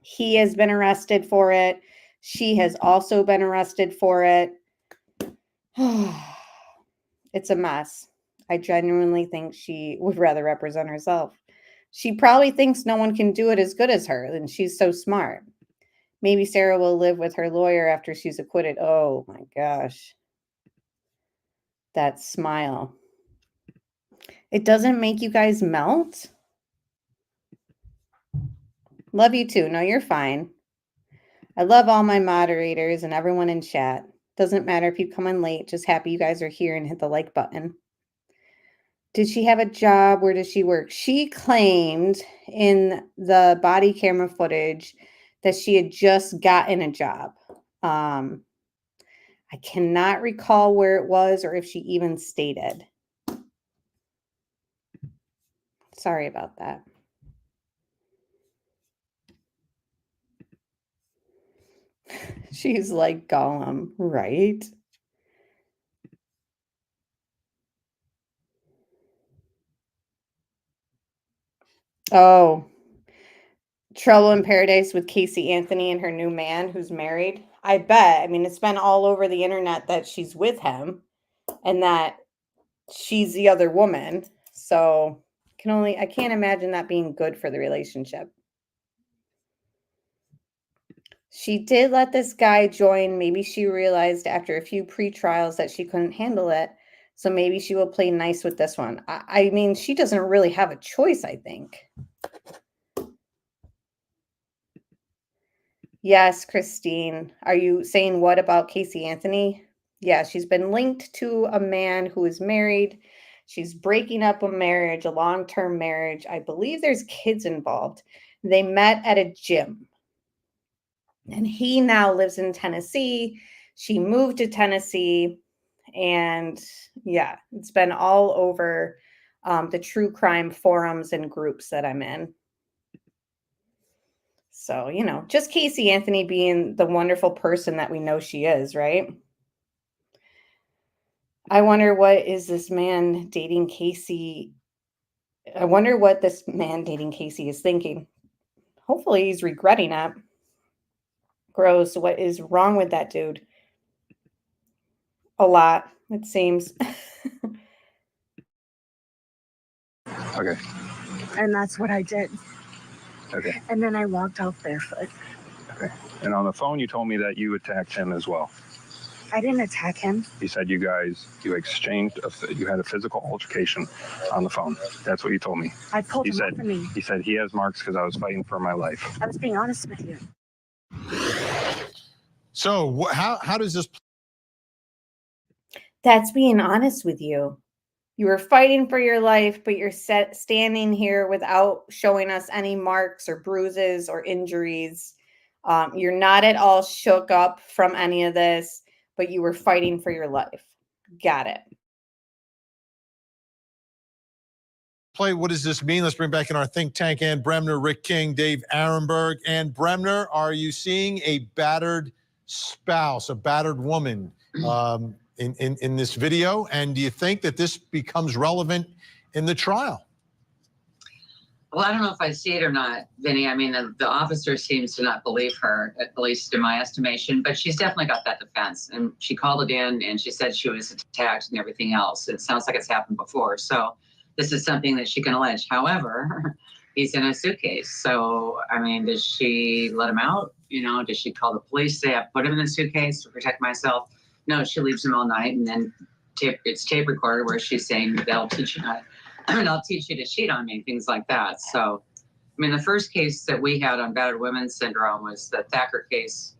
He has been arrested for it. She has also been arrested for it. It's a mess. I genuinely think she would rather represent herself. She probably thinks no one can do it as good as her, and she's so smart. Maybe Sarah will live with her lawyer after she's acquitted. Oh my gosh. That smile. It doesn't make you guys melt? Love you too. No, you're fine. I love all my moderators and everyone in chat. Doesn't matter if you come in late. Just happy you guys are here and hit the like button. Did she have a job? Where does she work? She claimed in the body camera footage that she had just gotten a job. I cannot recall where it was or if she even stated. Sorry about that. She's like Gollum, right? Oh, Trouble in Paradise with Casey Anthony and her new man who's married. I bet. I mean, it's been all over the internet that she's with him and that she's the other woman. So I can't imagine that being good for the relationship. She did let this guy join. Maybe she realized after a few pre-trials that she couldn't handle it. So maybe she will play nice with this one. I mean, she doesn't really have a choice, I think. Yes, Christine. Are you saying what about Casey Anthony? Yeah, she's been linked to a man who is married. She's breaking up a marriage, a long-term marriage. I believe there's kids involved. They met at a gym. And he now lives in Tennessee. She moved to Tennessee. And yeah, it's been all over the true crime forums and groups that I'm in. So, you know, just Casey Anthony being the wonderful person that we know she is, right? I wonder what is this man dating Casey. I wonder what this man dating Casey is thinking. Hopefully he's regretting it. Gross. What is wrong with that dude? A lot, it seems. Okay. And that's what I did. Okay. And then I walked off barefoot. Okay. And on the phone, you told me that you attacked him as well. I didn't attack him. You said you exchanged, you had a physical altercation on the phone. That's what you told me. I pulled him off of me. He said he has marks because I was fighting for my life. I was being honest with you. So how does this? That's being honest with you. You were fighting for your life, but you're standing here without showing us any marks or bruises or injuries. You're not at all shook up from any of this, but you were fighting for your life. Got it. What does this mean? Let's bring back in our think tank, Ann Bremner, Rick King, Dave Arenberg. Ann Bremner, are you seeing a battered spouse, a battered woman in this video? And do you think that this becomes relevant in the trial? Well, I don't know if I see it or not, Vinny. I mean, the officer seems to not believe her, at least in my estimation, but she's definitely got that defense. And she called it in and she said she was attacked and everything else. It sounds like it's happened before. So this is something that she can allege. However, he's in a suitcase. So, I mean, does she let him out? You know, does she call the police, say, I put him in the suitcase to protect myself? No, she leaves him all night, and then it's tape recorded where she's saying, I'll teach you to cheat on me, things like that. So, I mean, the first case that we had on battered women's syndrome was the Thacker case,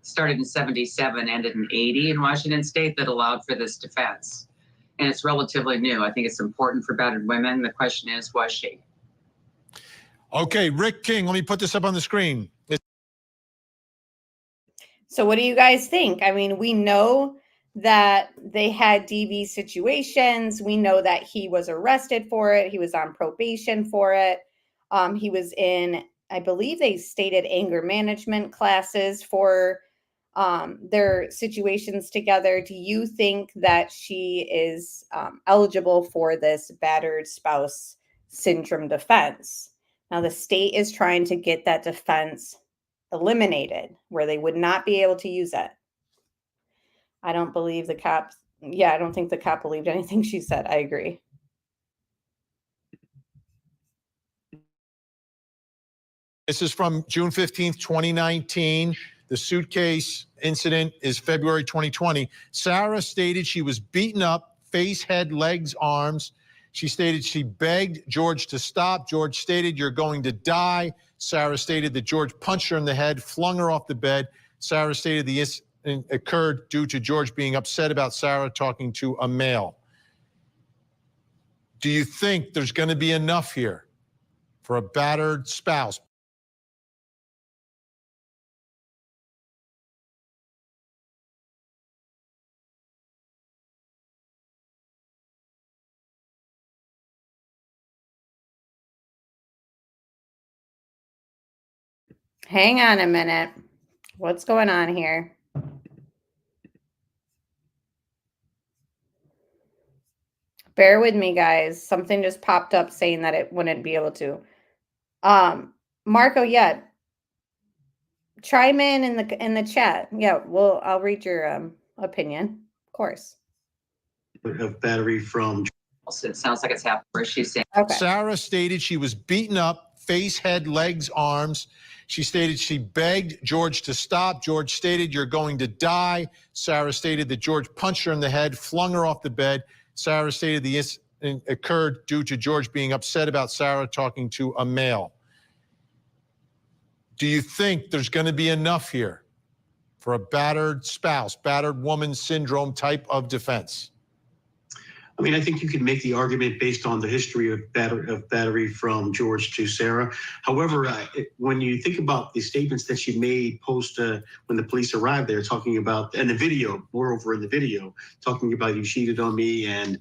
started in 77, ended in 80 in Washington State, that allowed for this defense. And it's relatively new. I think it's important for battered women. The question is, was she? Okay, Rick King, let me put this up on the screen. So what do you guys think? I mean, we know that they had DV situations. We know that he was arrested for it. He was on probation for it. He was in, I believe they stated, anger management classes for their situations together. Do you think that she is eligible for this battered spouse syndrome defense? Now, the state is trying to get that defense eliminated where they would not be able to use it. I don't believe the cop. Yeah, I don't think the cop believed anything she said. I agree. This is from June 15th, 2019. The suitcase incident is February 2020. Sarah stated she was beaten up, face, head, legs, arms. She stated she begged George to stop. George stated, "You're going to die." Sarah stated that George punched her in the head, flung her off the bed. Sarah stated the incident occurred due to George being upset about Sarah talking to a male. Do you think there's going to be enough here for a battered spouse? Hang on a minute. What's going on here? Bear with me, guys. Something just popped up saying that it wouldn't be able to. Marco, yeah. chime in the chat. Yeah, well, I'll read your opinion, of course. Of battery from. It sounds like it's happened where she's saying. Okay. Sarah stated she was beaten up, face, head, legs, arms. She stated she begged George to stop. George stated, "You're going to die." Sarah stated that George punched her in the head, flung her off the bed. Sarah stated the incident occurred due to George being upset about Sarah talking to a male. Do you think there's going to be enough here for a battered spouse, battered woman syndrome type of defense? I mean, I think you could make the argument based on the history of battery from George to Sarah. However, when you think about the statements that she made post when the police arrived there, talking about, and the video, moreover in the video, talking about you cheated on me and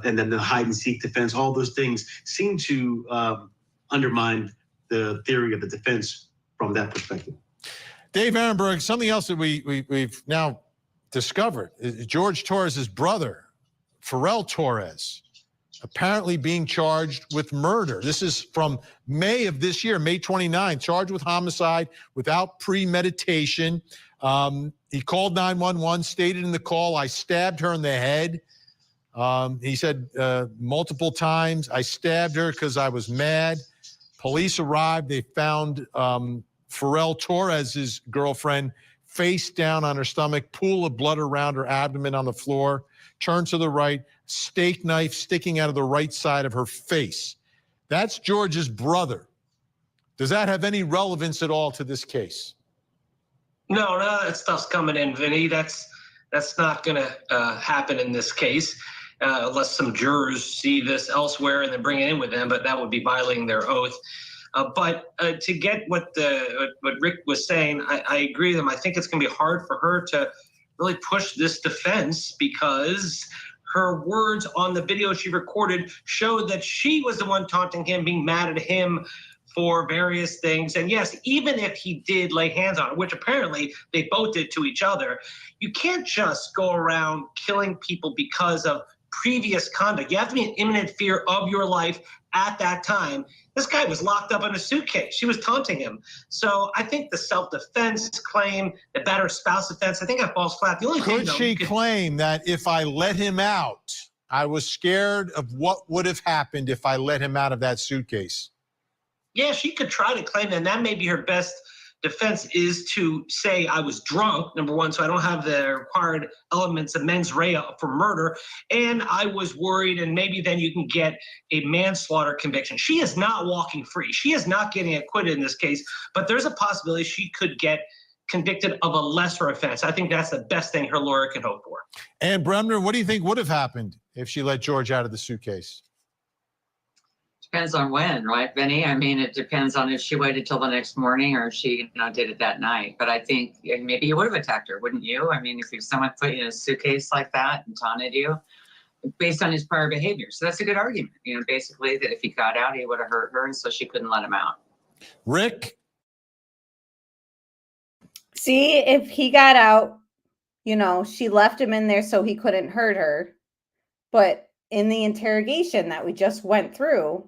then the hide and seek defense, all those things seem to undermine the theory of the defense from that perspective. Dave Ehrenberg, something else that we've now discovered is George Torres's brother, Pharrell Torres, apparently being charged with murder. This is from May of this year, May 29, charged with homicide without premeditation. He called 911, stated in the call, "I stabbed her in the head." He said multiple times, "I stabbed her because I was mad." Police arrived. They found Pharrell Torres's girlfriend face down on her stomach, pool of blood around her abdomen on the floor, turned to the right, steak knife sticking out of the right side of her face. That's George's brother. Does that have any relevance at all to this case? No, that stuff's coming in, Vinny. That's not going to happen in this case, unless some jurors see this elsewhere and then bring it in with them, but that would be violating their oath. But to get what Rick was saying, I agree with him. I think it's going to be hard for her to really push this defense because her words on the video she recorded showed that she was the one taunting him, being mad at him for various things. And yes, even if he did lay hands on her, which apparently they both did to each other, you can't just go around killing people because of previous conduct. You have to be in imminent fear of your life at that time. This guy was locked up in a suitcase. She was taunting him. So I think the self-defense claim, the battered spouse defense, I think that falls flat. The only thing, Could she claim that if I let him out, I was scared of what would have happened if I let him out of that suitcase? Yeah, she could try to claim that, and that may be her best defense, is to say I was drunk, number one, so I don't have the required elements of mens rea for murder, and I was worried, and maybe then you can get a manslaughter conviction. She is not walking free. She is not getting acquitted in this case, but there's a possibility she could get convicted of a lesser offense. I think that's the best thing her lawyer can hope for. And Bremner, what do you think would have happened if she let George out of the suitcase? Depends on when, right, Vinny? I mean, it depends on if she waited till the next morning or if she, did it that night. But I think maybe he would have attacked her, wouldn't you? I mean, if someone put you in a suitcase like that and taunted you based on his prior behavior. So that's a good argument, basically that if he got out, he would have hurt her, and so she couldn't let him out. Rick? See, if he got out, she left him in there so he couldn't hurt her. But in the interrogation that we just went through,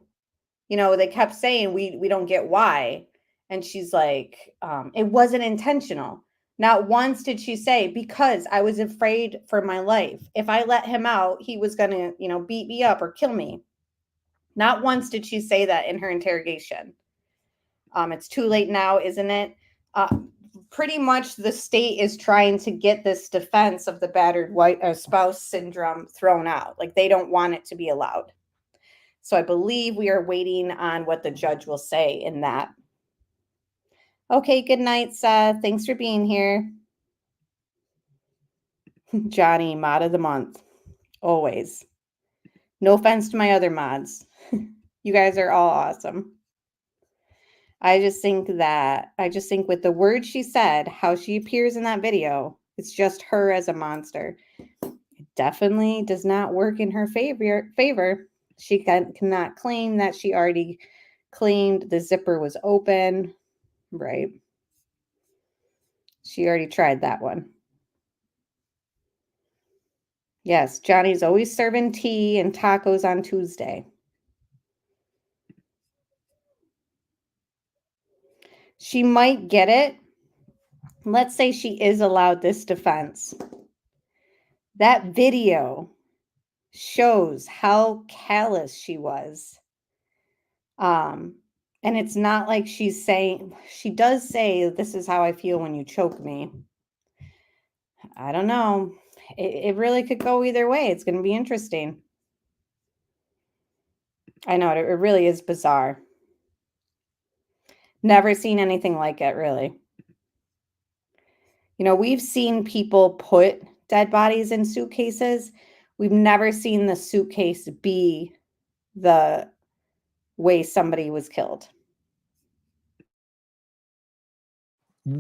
they kept saying, we don't get why. And she's like, it wasn't intentional. Not once did she say, because I was afraid for my life. If I let him out, he was going to, beat me up or kill me. Not once did she say that in her interrogation. It's too late now, isn't it? Pretty much the state is trying to get this defense of the battered spouse syndrome thrown out. Like, they don't want it to be allowed. So I believe we are waiting on what the judge will say in that. Okay, good night, Seth. Thanks for being here. Johnny, mod of the month. Always. No offense to my other mods. You guys are all awesome. I just think with the words she said, how she appears in that video, it's just her as a monster. It definitely does not work in her favor. She cannot claim that she already claimed the zipper was open, right? She already tried that one. Yes, Johnny's always serving tea and tacos on Tuesday. She might get it, let's say she is allowed this defense. That video shows how callous she was. And it's not like she's saying, she does say, this is how I feel when you choke me. I don't know. It really could go either way. It's going to be interesting. I know, it really is bizarre. Never seen anything like it, really. You know, we've seen people put dead bodies in suitcases. We've never seen the suitcase be the way somebody was killed.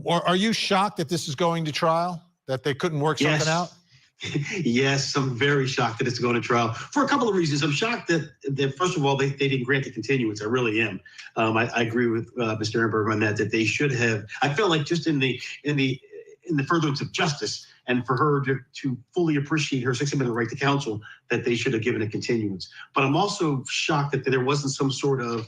Are you shocked that this is going to trial? That they couldn't work something out? Yes, I'm very shocked that it's going to trial for a couple of reasons. I'm shocked that first of all, they didn't grant the continuance. I really am. I agree with Mr. Ehrenberg on that they should have. I felt like just in the furtherance of justice and for her to fully appreciate her Sixth Amendment right to counsel, that they should have given a continuance. But I'm also shocked that there wasn't some sort of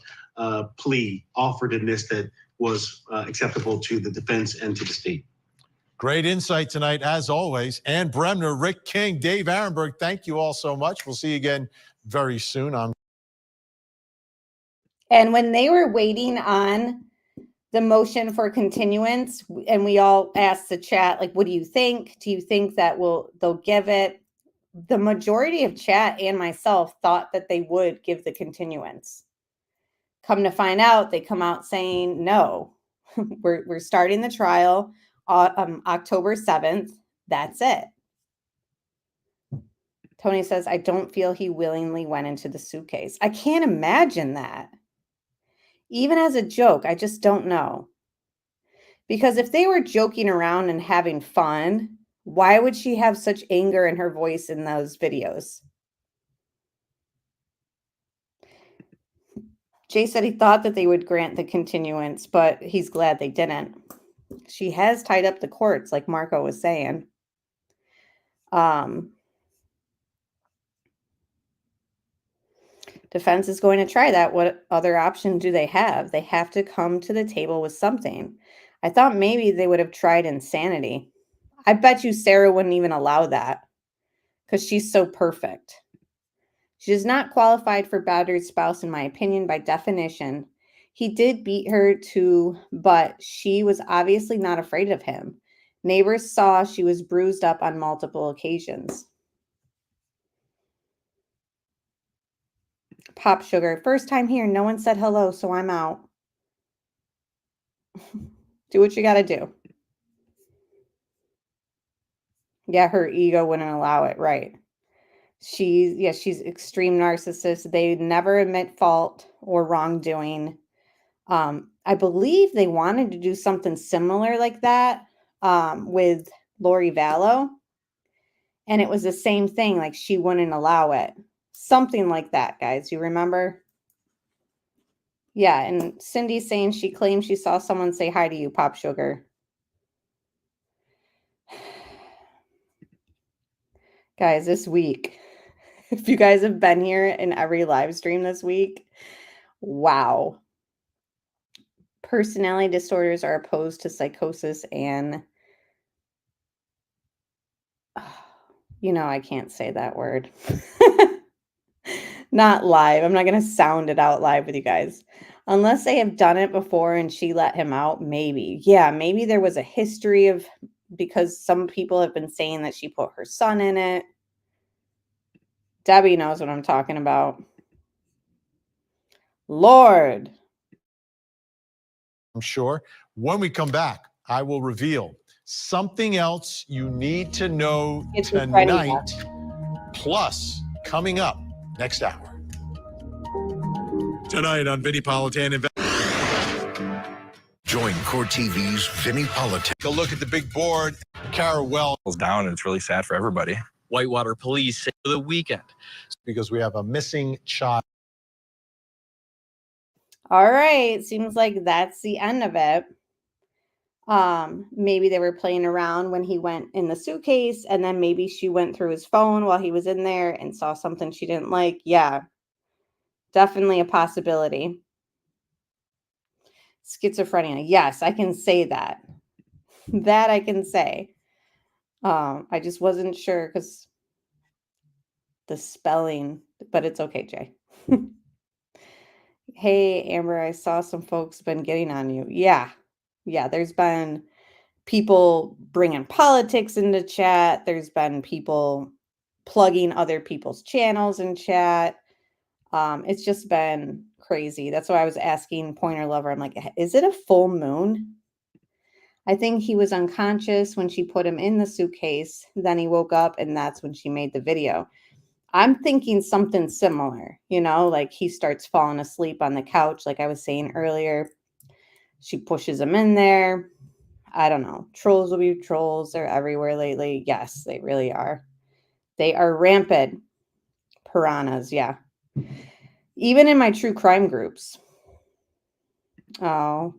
plea offered in this that was acceptable to the defense and to the state. Great insight tonight, as always. Ann Bremner, Rick King, Dave Ehrenberg, thank you all so much. We'll see you again very soon. And when they were waiting on the motion for continuance, and we all asked the chat, like, what do you think? Do you think that they'll give it? The majority of chat and myself thought that they would give the continuance. Come to find out, they come out saying, no, we're starting the trial October 7th. That's it. Tony says, I don't feel he willingly went into the suitcase. I can't imagine that. Even as a joke, I just don't know. Because if they were joking around and having fun, why would she have such anger in her voice in those videos? Jay said he thought that they would grant the continuance, but he's glad they didn't. She has tied up the courts, like Marco was saying. Defense is going to try that. What other option do they have? They have to come to the table with something. I thought maybe they would have tried insanity. I bet you Sarah wouldn't even allow that because she's so perfect. She is not qualified for battered spouse, in my opinion, by definition. He did beat her too, but she was obviously not afraid of him. Neighbors saw she was bruised up on multiple occasions. Pop Sugar, first time here. No one said hello, so I'm out. Do what you got to do. Yeah, her ego wouldn't allow it, right? She's extreme narcissist. They never admit fault or wrongdoing. I believe they wanted to do something similar like that with Lori Vallow. And it was the same thing, like she wouldn't allow it. Something like that, guys. You remember? Yeah, and Cindy's saying she claims she saw someone say hi to you, Pop Sugar. Guys, this week, if you guys have been here in every live stream this week, wow. Personality disorders are opposed to psychosis and, I can't say that word. Not live. I'm not going to sound it out live with you guys. Unless they have done it before and she let him out, maybe. Yeah, maybe there was a history of, because some people have been saying that she put her son in it. Debbie knows what I'm talking about. Lord. I'm sure. When we come back, I will reveal something else you need to know tonight. Plus, coming up next hour. Tonight on Vinny Politan. Join Court TV's Vinny Politan. Go look at the big board. Kara Wells down, and it's really sad for everybody. Whitewater police say for the weekend. Because we have a missing child. All right. Seems like that's the end of it. Maybe they were playing around when he went in the suitcase, and then maybe she went through his phone while he was in there and saw something she didn't like. Yeah, definitely a possibility. Schizophrenia. Yes, I can say that. That I can say. I just wasn't sure because the spelling, but it's okay, Jay. Hey, Amber, I saw some folks been getting on you. Yeah. Yeah, there's been people bringing politics into chat. There's been people plugging other people's channels in chat. It's just been crazy. That's why I was asking Pointer Lover. I'm like, is it a full moon? I think he was unconscious when she put him in the suitcase. Then he woke up and that's when she made the video. I'm thinking something similar, like he starts falling asleep on the couch, like I was saying earlier. She pushes him in there. I don't know. Trolls will be trolls. They're everywhere lately. Yes, they really are. They are rampant. Piranhas, yeah. Even in my true crime groups. Oh,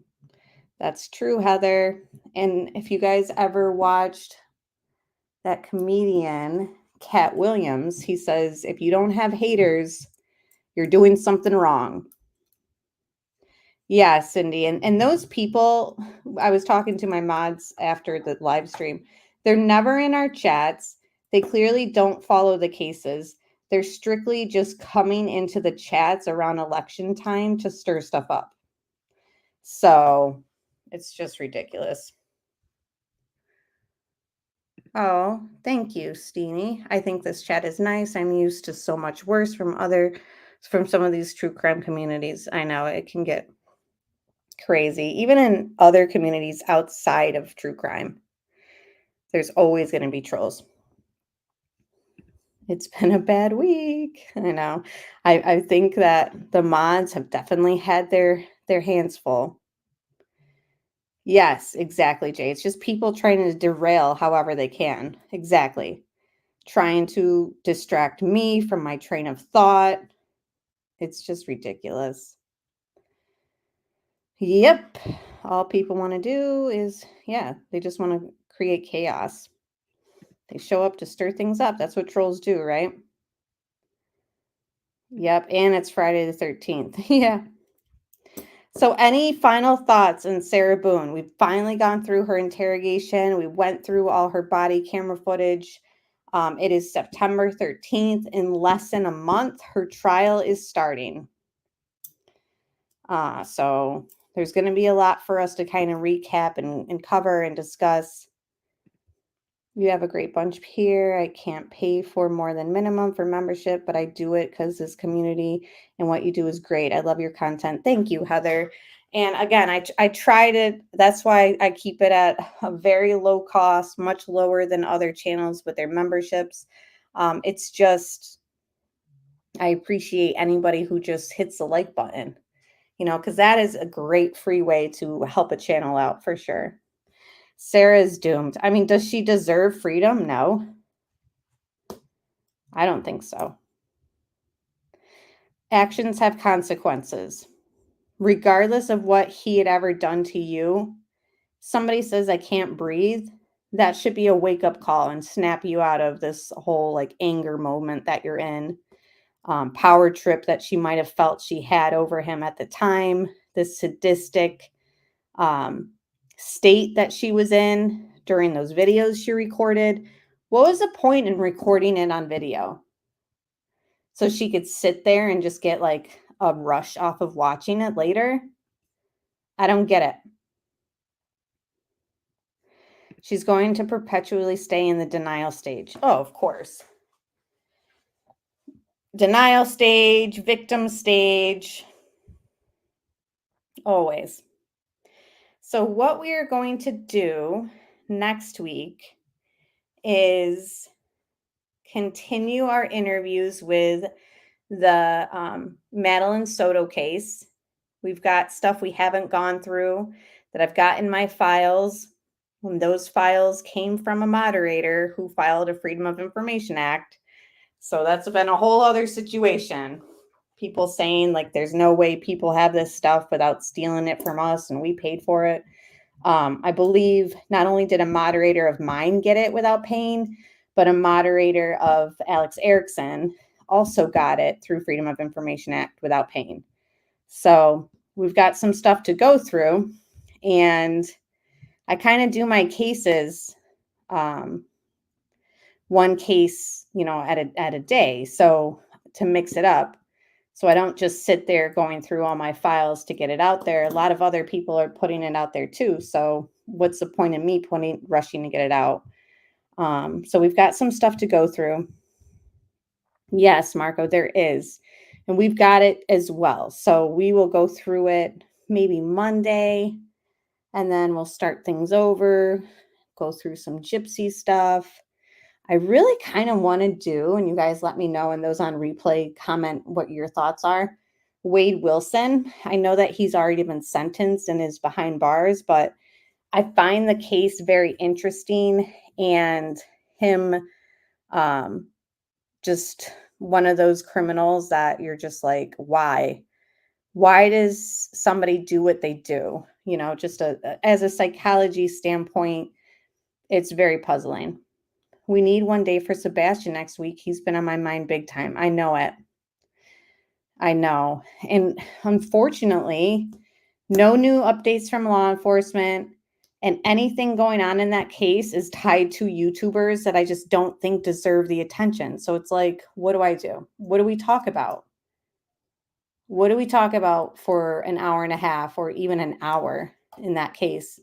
that's true, Heather. And if you guys ever watched that comedian, Cat Williams, he says, if you don't have haters, you're doing something wrong. Yeah, Cindy. And those people, I was talking to my mods after the live stream. They're never in our chats. They clearly don't follow the cases. They're strictly just coming into the chats around election time to stir stuff up. So it's just ridiculous. Oh, thank you, Steenie. I think this chat is nice. I'm used to so much worse from some of these true crime communities. I know it can get crazy, even in other communities outside of true crime. There's always going to be trolls. It's been a bad week. I know. I think that the mods have definitely had their hands full. Yes, exactly, Jay. It's just people trying to derail however they can. Exactly. Trying to distract me from my train of thought. It's just ridiculous. Yep. All people want to do is, they just want to create chaos. They show up to stir things up. That's what trolls do, right? Yep. And it's Friday the 13th. Yeah. So any final thoughts on Sarah Boone? We've finally gone through her interrogation. We went through all her body camera footage. It is September 13th. In less than a month, her trial is starting. So there's going to be a lot for us to kind of recap and cover and discuss. You have a great bunch here. I can't pay for more than minimum for membership, but I do it because this community and what you do is great. I love your content. Thank you, Heather. And again, I tried it. That's why I keep it at a very low cost, much lower than other channels with their memberships. It's just, I appreciate anybody who just hits the like button, because that is a great free way to help a channel out for sure. Sarah's doomed. I mean, does she deserve freedom? No. I don't think so. Actions have consequences. Regardless of what he had ever done to you, somebody says, I can't breathe. That should be a wake-up call and snap you out of this whole anger moment that you're in. Power trip that she might have felt she had over him at the time. This sadistic state that she was in during those videos she recorded. What was the point in recording it on video? So she could sit there and just get a rush off of watching it later? I don't get it. She's going to perpetually stay in the denial stage. Oh, of course. Denial stage, victim stage. Always. So what we are going to do next week is continue our interviews with the Madeline Soto case. We've got stuff we haven't gone through that I've got in my files. When those files came from a moderator who filed a Freedom of Information Act. So that's been a whole other situation. People saying there's no way people have this stuff without stealing it from us and we paid for it. I believe not only did a moderator of mine get it without paying, but a moderator of Alex Erickson also got it through Freedom of Information Act without paying. So we've got some stuff to go through, and I kind of do my cases, one case, at a day. So to mix it up. So I don't just sit there going through all my files to get it out there. A lot of other people are putting it out there too. So what's the point in me rushing to get it out? So we've got some stuff to go through. Yes, Marco, there is. And we've got it as well. So we will go through it maybe Monday, and then we'll start things over, go through some gypsy stuff. I really kind of want to do, and you guys let me know, and those on replay comment what your thoughts are. Wade Wilson, I know that he's already been sentenced and is behind bars, but I find the case very interesting, and him just one of those criminals that you're just like, why? Why does somebody do what they do? Just as a psychology standpoint, it's very puzzling. We need one day for Sebastian next week. He's been on my mind big time. I know it. I know. And unfortunately, no new updates from law enforcement, and anything going on in that case is tied to YouTubers that I just don't think deserve the attention. So it's like, what do I do? What do we talk about? What do we talk about for an hour and a half or even an hour in that case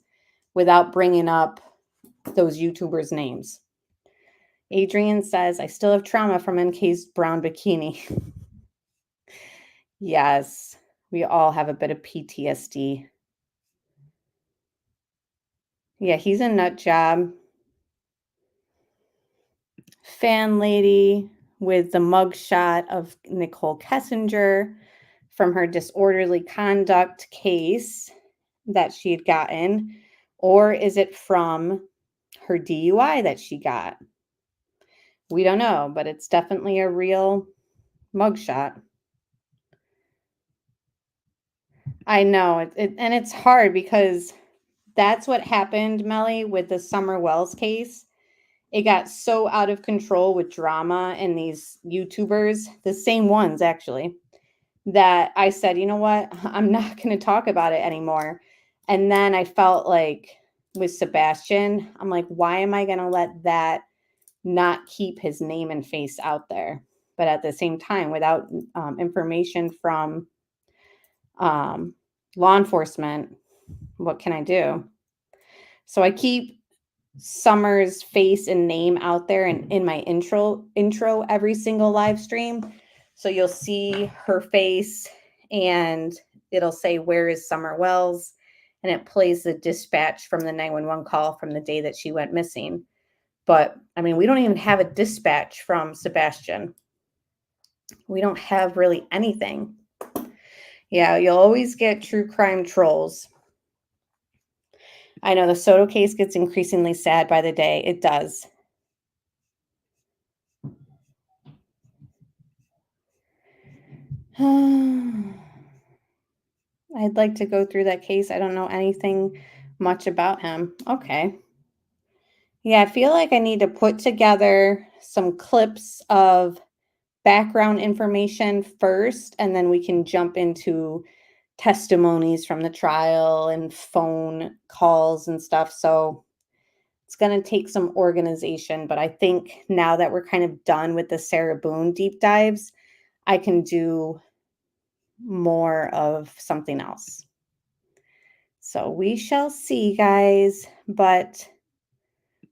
without bringing up those YouTubers' names? Adrian says, I still have trauma from NK's brown bikini. Yes, we all have a bit of PTSD. Yeah, he's a nut job. Fan lady with the mugshot of Nicole Kessinger from her disorderly conduct case that she had gotten, or is it from her DUI that she got? We don't know, but it's definitely a real mugshot. I know, and it's hard because that's what happened, Melly, with the Summer Wells case. It got so out of control with drama and these YouTubers, the same ones actually, that I said, you know what? I'm not going to talk about it anymore. And then I felt like with Sebastian, I'm like, why am I going to let that not keep his name and face out there? But at the same time, without information from law enforcement, what can I do? So I keep Summer's face and name out there and in my intro every single live stream. So you'll see her face and it'll say, where is Summer Wells? And it plays the dispatch from the 911 call from the day that she went missing. But I mean, we don't even have a dispatch from Sebastian. We don't have really anything. Yeah, you'll always get true crime trolls. I know the Soto case gets increasingly sad by the day. It does. I'd like to go through that case. I don't know anything much about him. Okay. Yeah, I feel like I need to put together some clips of background information first, and then we can jump into testimonies from the trial and phone calls and stuff. So it's going to take some organization, but I think now that we're kind of done with the Sarah Boone deep dives, I can do more of something else. So we shall see, guys. But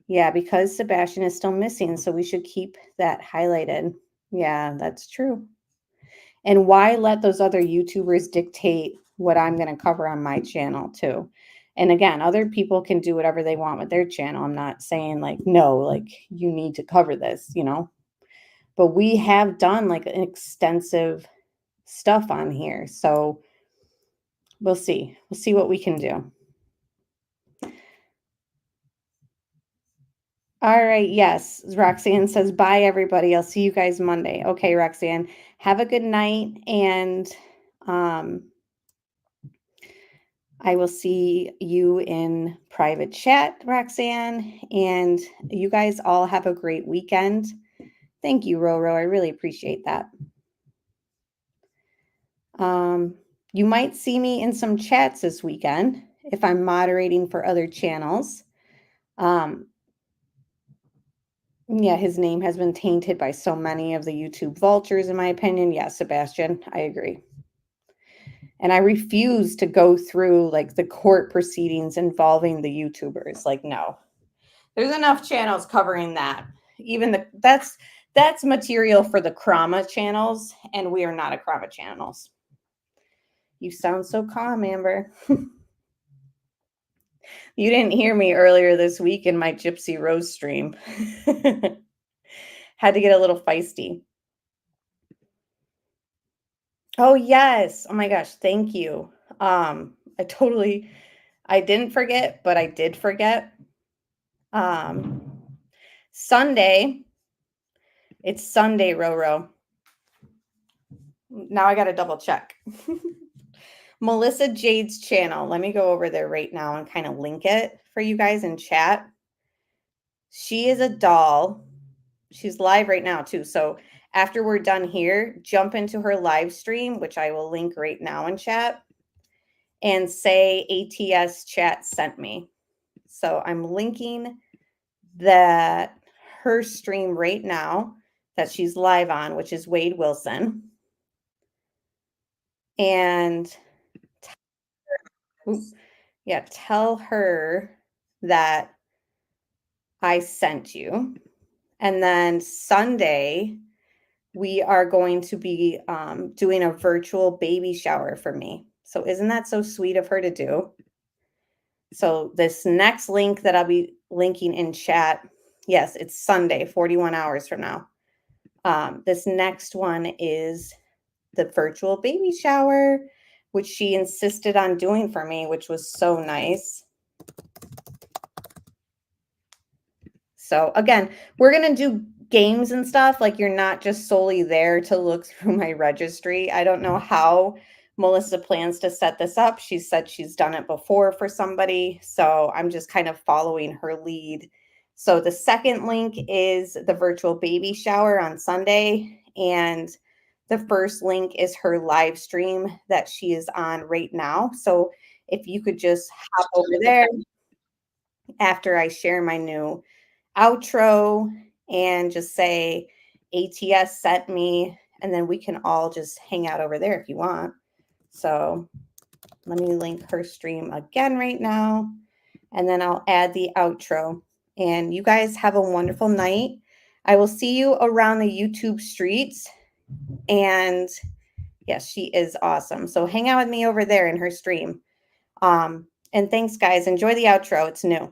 yeah, because Sebastian is still missing, so we should keep that highlighted. Yeah, that's true. And why let those other YouTubers dictate what I'm going to cover on my channel too? And again, other people can do whatever they want with their channel. I'm not saying like, no, like you need to cover this, but we have done like an extensive stuff on here. So we'll see. We'll see what we can do. All right. Yes. Roxanne says, bye, everybody. I'll see you guys Monday. Okay, Roxanne. Have a good night. And I will see you in private chat, Roxanne. And you guys all have a great weekend. Thank you, Roro. I really appreciate that. You might see me in some chats this weekend if I'm moderating for other channels. Yeah, his name has been tainted by so many of the YouTube vultures, in my opinion. Yes, Sebastian, I agree. And I refuse to go through like the court proceedings involving the YouTubers. Like, no, there's enough channels covering that. Even that's material for the Krama channels, and we are not a Krama channels. You sound so calm, Amber. You didn't hear me earlier this week in my Gypsy Rose stream. Had to get a little feisty. Oh, yes. Oh my gosh. Thank you. I didn't forget, but I did forget. Sunday. It's Sunday, Roro. Now I got to double check. Melissa Jade's channel. Let me go over there right now and kind of link it for you guys in chat. She is a doll. She's live right now too. So after we're done here, jump into her live stream, which I will link right now in chat, and say ATS chat sent me. So I'm linking her stream right now that she's live on, which is Wade Wilson. And tell her that I sent you. And then Sunday, we are going to be doing a virtual baby shower for me. So isn't that so sweet of her to do? So this next link that I'll be linking in chat, yes, it's Sunday, 41 hours from now. This next one is the virtual baby shower, which she insisted on doing for me, which was so nice. So again, we're going to do games and stuff. Like, you're not just solely there to look through my registry. I don't know how Melissa plans to set this up. She said she's done it before for somebody. So I'm just kind of following her lead. So the second link is the virtual baby shower on Sunday. And the first link is her live stream that she is on right now. So if you could just hop over there after I share my new outro and just say ATS sent me, and then we can all just hang out over there if you want. So let me link her stream again right now, and then I'll add the outro. And you guys have a wonderful night. I will see you around the YouTube streets. And yes, she is awesome. So hang out with me over there in her stream. And thanks, guys. Enjoy the outro. It's new.